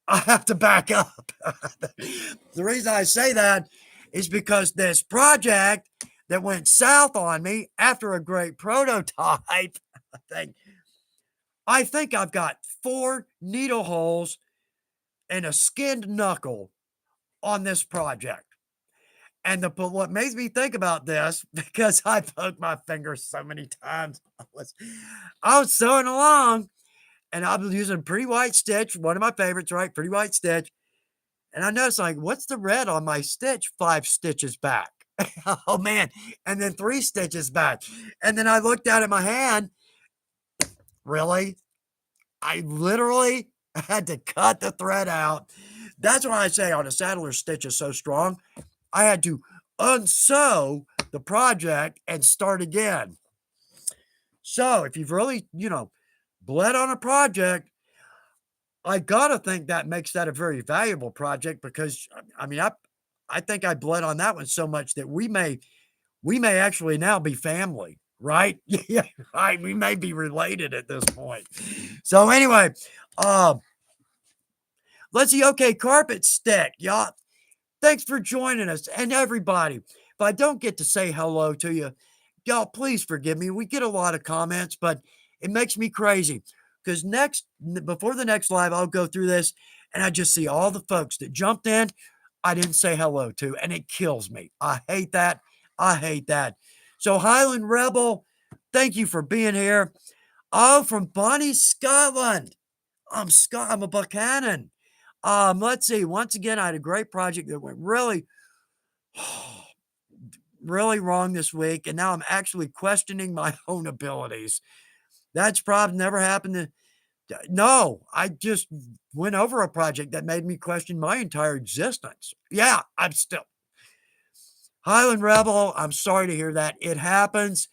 I have to back up. The reason I say that is because this project that went south on me after a great prototype, I think I've got 4 needle holes and a skinned knuckle on this project. And what makes me think about this, because I poked my finger so many times, I was sewing along, and I was using Pretty White Stitch, one of my favorites, right? Pretty White Stitch. And I noticed, like, what's the red on my stitch? 5 stitches back. Oh, man. And then 3 stitches back. And then I looked down at my hand. Really? I literally had to cut the thread out. That's why I say on a saddler stitch is so strong. I had to unsew the project and start again. So if you've really, bled on a project, I gotta think that makes that a very valuable project because I think I bled on that one so much that we may actually now be family, right? Yeah, right. We may be related at this point. So anyway, let's see. Okay, carpet stick, y'all. Thanks for joining us, and everybody. If I don't get to say hello to you, y'all, please forgive me. We get a lot of comments, but it makes me crazy because before the next live, I'll go through this and I just see all the folks that jumped in I didn't say hello to, and it kills me. I hate that. I hate that. So Highland Rebel, thank you for being here. Oh, from Bonnie, Scotland. I'm a Buchanan. Let's see. Once again, I had a great project that went really, really wrong this week, and now I'm actually questioning my own abilities. That's probably never happened no, I just went over a project that made me question my entire existence. Yeah, I'm still Highland Rebel. I'm sorry to hear that. It happens.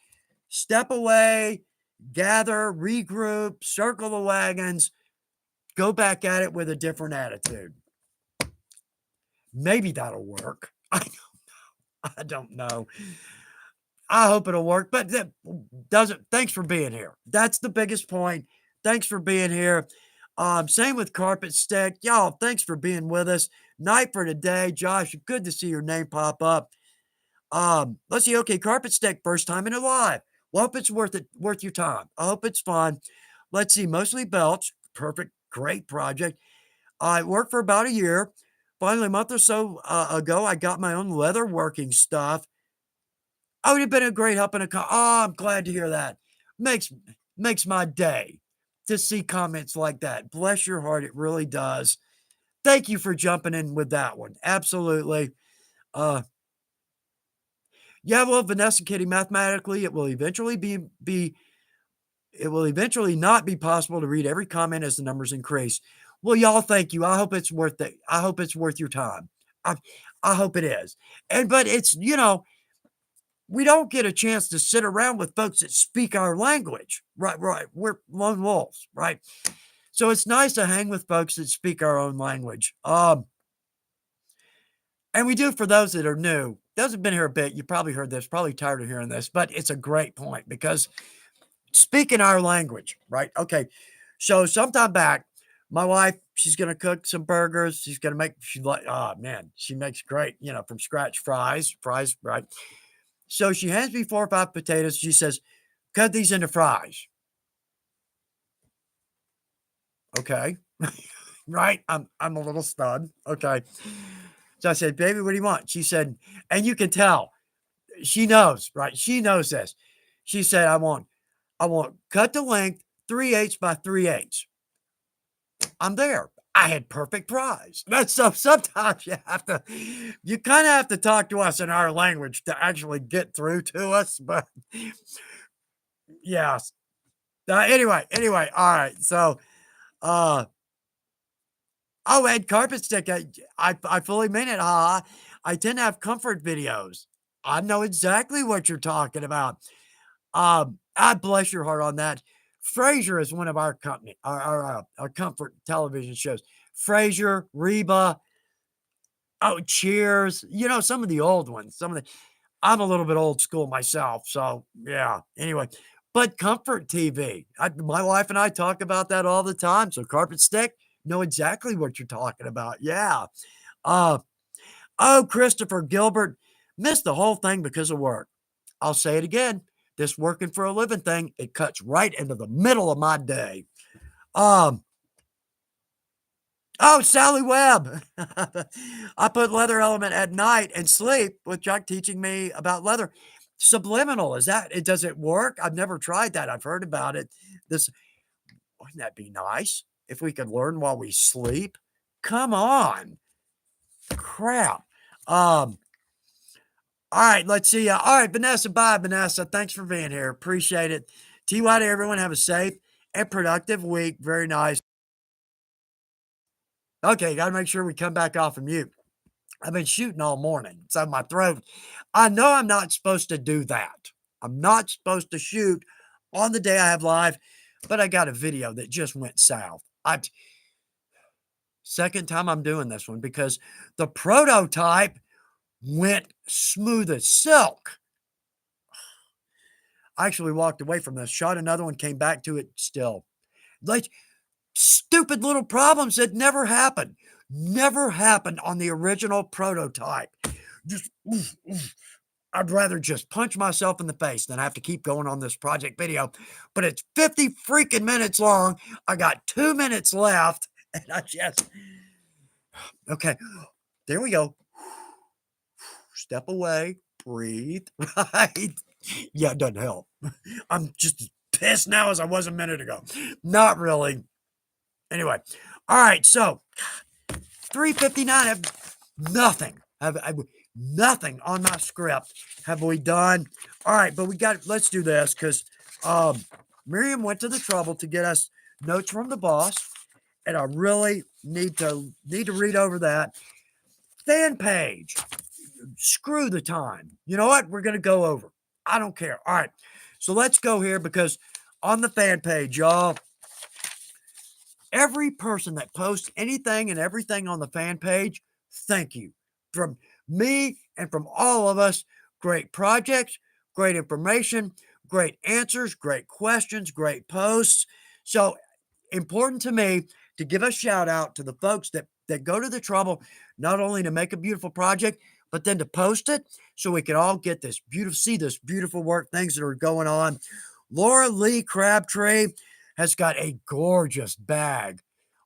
Step away. gather, regroup, circle the wagons, go back at it with a different attitude. Maybe that'll work. I don't know. I hope it'll work, but that doesn't. Thanks for being here. That's the biggest point. Thanks for being here. Same with Carpet Stick. Y'all, thanks for being with us. Night for today. Josh, good to see your name pop up. Let's see. Okay, Carpet Stick, first time in a live. Well, hope it's worth your time. I hope it's fun. Let's see. Mostly belts. Perfect. Great project. I worked for about a year. Finally, a month or so ago, I got my own leather working stuff. I would have been a great help in a oh, I'm glad to hear that. Makes my day to see comments like that. Bless your heart, it really does. Thank you for jumping in with that one. Absolutely. Yeah, well, Vanessa Kitty, mathematically, it will eventually not be possible to read every comment as the numbers increase. Well, y'all, thank you. I hope it's worth it. I hope it's worth your time. I hope it is. But it's, we don't get a chance to sit around with folks that speak our language. Right. We're lone wolves, right? So it's nice to hang with folks that speak our own language. And we do for those that are new. Those have been here a bit. You probably heard this, probably tired of hearing this, but it's a great point because speaking our language, right? Okay. So sometime back, my wife, she's going to cook some burgers. She's going to make, oh man, she makes great, from scratch fries, right? So she hands me 4 or 5 potatoes. She says, cut these into fries. Okay. Right. I'm a little stunned. Okay. So I said, baby, what do you want? She said, and you can tell she knows, right? She knows this. She said, I want cut the length 3/8 by 3/8. I'm there. I had perfect fries. That's so sometimes you kind of have to talk to us in our language to actually get through to us. But yes. Anyway, all right. So, Ed Carpet Stick, I fully mean it. I tend to have comfort videos. I know exactly what you're talking about. I bless your heart on that. Frasier is one of our company, our comfort television shows. Frasier, Reba, Cheers. Some of the old ones. I'm a little bit old school myself, so yeah. Anyway, but comfort TV. My wife and I talk about that all the time. So Carpet Stick, know exactly what you're talking about. Yeah. Christopher Gilbert missed the whole thing because of work. I'll say it again. This working for a living thing, it cuts right into the middle of my day. Sally Webb. I put leather element at night and sleep with Chuck teaching me about leather. Subliminal. Does it work? I've never tried that. I've heard about it. Wouldn't that be nice if we could learn while we sleep? Come on. Crap. All right, let's see. All right, Vanessa. Bye, Vanessa. Thanks for being here. Appreciate it. TY to everyone. Have a safe and productive week. Very nice. Okay, got to make sure we come back off of mute. I've been shooting all morning, so my throat. I know I'm not supposed to do that. I'm not supposed to shoot on the day I have live, but I got a video that just went south. Second time I'm doing this one because the prototype went smooth as silk. I actually walked away from this, shot another one, came back to it still. Like stupid little problems that never happened on the original prototype. Just, I'd rather just punch myself in the face than have to keep going on this project video. But it's 50 freaking minutes long. I got 2 minutes left. And okay, there we go. Step away, breathe, right? Yeah, it doesn't help. I'm just as pissed now as I was a minute ago. Not really. Anyway, all right, so 3:59, have nothing. Nothing on my script have we done. All right, but let's do this because Miriam went to the trouble to get us notes from the boss, and I really need to read over that. Fan page. Screw the time. You know what? We're going to go over. I don't care. All right. So let's go here because on the fan page, y'all. Every person that posts anything and everything on the fan page, thank you. From me and from all of us, great projects, great information, great answers, great questions, great posts. So important to me to give a shout out to the folks that go to the trouble not only to make a beautiful project, but then to post it so we can all get this beautiful, see this beautiful work, things that are going on. Laura Lee Crabtree has got a gorgeous bag.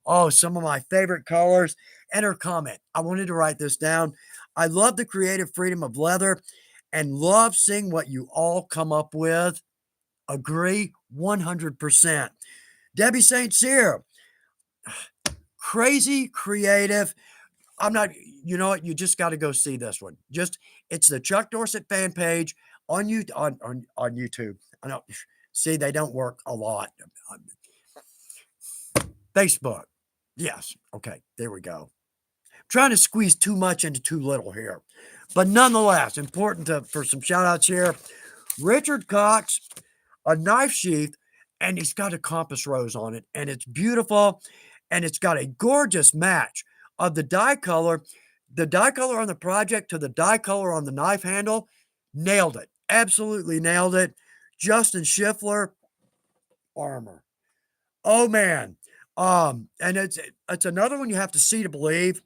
Oh, some of my favorite colors. And her comment. I wanted to write this down. I love the creative freedom of leather and love seeing what you all come up with. Agree 100%. Debbie St. Cyr, crazy creative. I'm not, you know what? You just got to go see this one. Just, it's the Chuck Dorsett fan page on you on YouTube. I know, see, they don't work a lot. Facebook. Yes. Okay. There we go. Trying to squeeze too much into too little here. But nonetheless, important for some shout outs here. Richard Cox, a knife sheath, and he's got a compass rose on it, and it's beautiful, and it's got a gorgeous match of the dye color on the project to the dye color on the knife handle. Nailed it. Absolutely nailed it. Justin Schiffler, armor. Oh man. And it's another one you have to see to believe.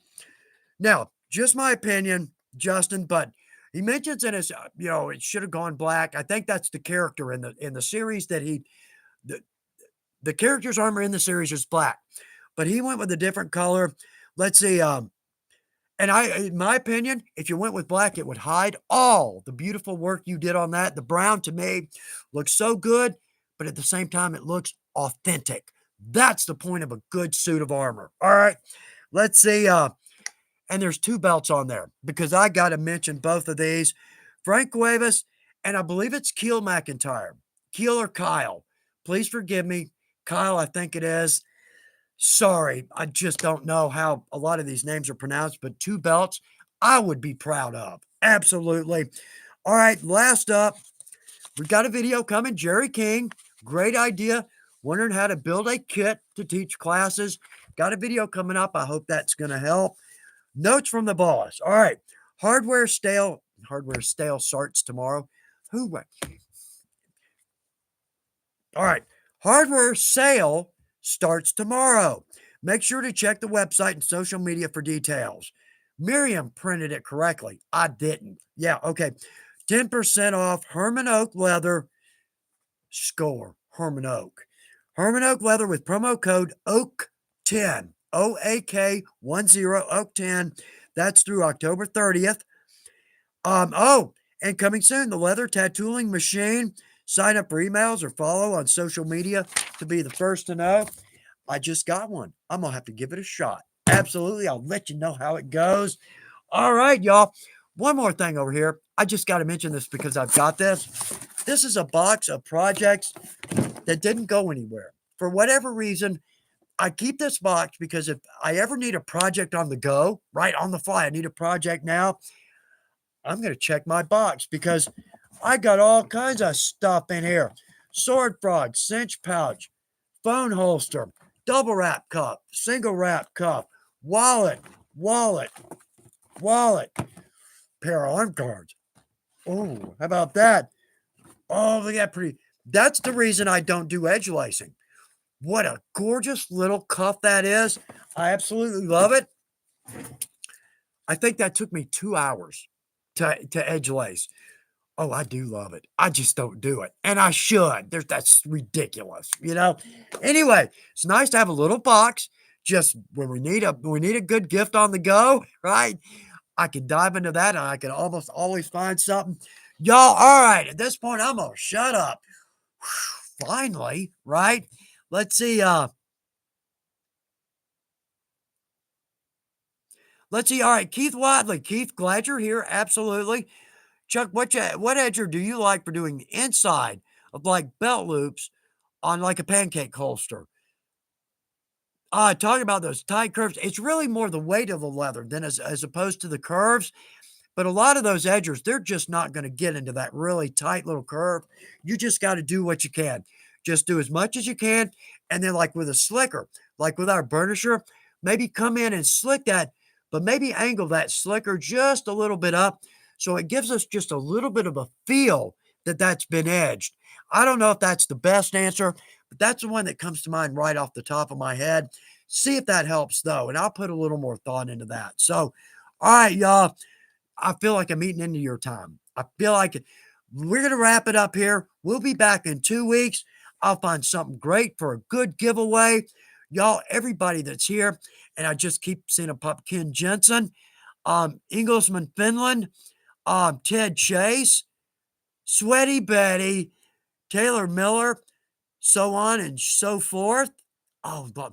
Now, just my opinion, Justin, but he mentions in his, it should have gone black. I think that's the character in the series that the character's armor in the series is black, but he went with a different color. Let's see. And in my opinion, if you went with black, it would hide all the beautiful work you did on that. The brown to me looks so good, but at the same time, it looks authentic. That's the point of a good suit of armor. All right. Let's see. And there's two belts on there because I got to mention both of these. Frank Cuevas, and I believe it's Keel McIntyre. Keel or Kyle. Please forgive me. Kyle, I think it is. Sorry, I just don't know how a lot of these names are pronounced, but two belts I would be proud of. Absolutely. All right, last up, we've got a video coming. Jerry King, great idea. Wondering how to build a kit to teach classes. Got a video coming up. I hope that's going to help. Notes from the boss. All right. Hardware sale starts tomorrow. All right. Hardware sale starts tomorrow. Make sure to check the website and social media for details. Miriam printed it correctly. I didn't. Yeah, okay. 10% off Herman Oak leather. Score Herman Oak. Herman Oak leather with promo code OAK10. OAK10, OAK10. That's through October 30th. And coming soon, the leather tattooing machine. Sign up for emails or follow on social media to be the first to know. I just got one. I'm going to have to give it a shot. Absolutely. I'll let you know how it goes. All right, y'all. One more thing over here. I just got to mention this because I've got this. This is a box of projects that didn't go anywhere. For whatever reason, I keep this box because if I ever need a project on the go, right on the fly, I need a project now, I'm going to check my box because I got all kinds of stuff in here. Sword frog, cinch pouch, phone holster, double wrap cup, single wrap cup, wallet, pair of arm guards. Oh, how about that? Oh, look at that pretty. That's the reason I don't do edge lacing. What a gorgeous little cuff that is. I absolutely love it. I think that took me 2 hours to edge lace. Oh, I do love it. I just don't do it. And I should. That's ridiculous, Anyway, it's nice to have a little box just when we need a good gift on the go, right? I can dive into that and I can almost always find something. Y'all, all right, at this point, I'm going to shut up. Finally, right? Let's see. All right, Keith Wadley. Keith, glad you're here. Absolutely. Chuck, what edger do you like for doing the inside of like belt loops on like a pancake holster? Talking about those tight curves, it's really more the weight of the leather than as opposed to the curves. But a lot of those edgers, they're just not going to get into that really tight little curve. You just got to do what you can. Just do as much as you can. And then, like with a slicker, like with our burnisher, maybe come in and slick that, but maybe angle that slicker just a little bit up so it gives us just a little bit of a feel that that's been edged. I don't know if that's the best answer, but that's the one that comes to mind right off the top of my head. See if that helps, though, and I'll put a little more thought into that. So, all right, y'all. I feel like I'm eating into your time. I feel like we're going to wrap it up here. We'll be back in 2 weeks. I'll find something great for a good giveaway. Y'all, everybody that's here, and I just keep seeing a pop, Ken Jensen, Inglesman, Finland, Ted Chase, Sweaty Betty, Taylor Miller, so on and so forth. Oh, but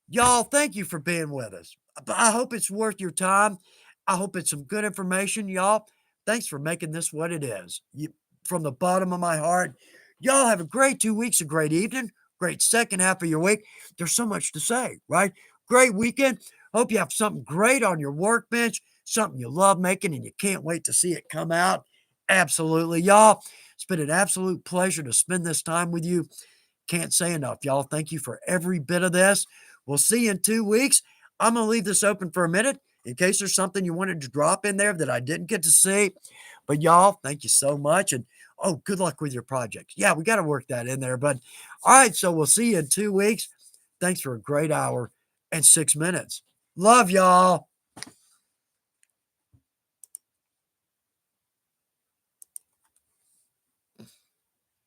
y'all, thank you for being with us. I hope it's worth your time. I hope it's some good information, y'all. Thanks for making this what it is. From the bottom of my heart, y'all have a great 2 weeks, a great evening, great second half of your week. There's so much to say, right? Great weekend. Hope you have something great on your workbench, something you love making and you can't wait to see it come out. Absolutely, y'all. It's been an absolute pleasure to spend this time with you. Can't say enough, y'all. Thank you for every bit of this. We'll see you in 2 weeks. I'm going to leave this open for a minute in case there's something you wanted to drop in there that I didn't get to see. But y'all, thank you so much. And oh, good luck with your projects. Yeah, we got to work that in there. But all right, so we'll see you in 2 weeks. Thanks for a great hour and 6 minutes. Love y'all.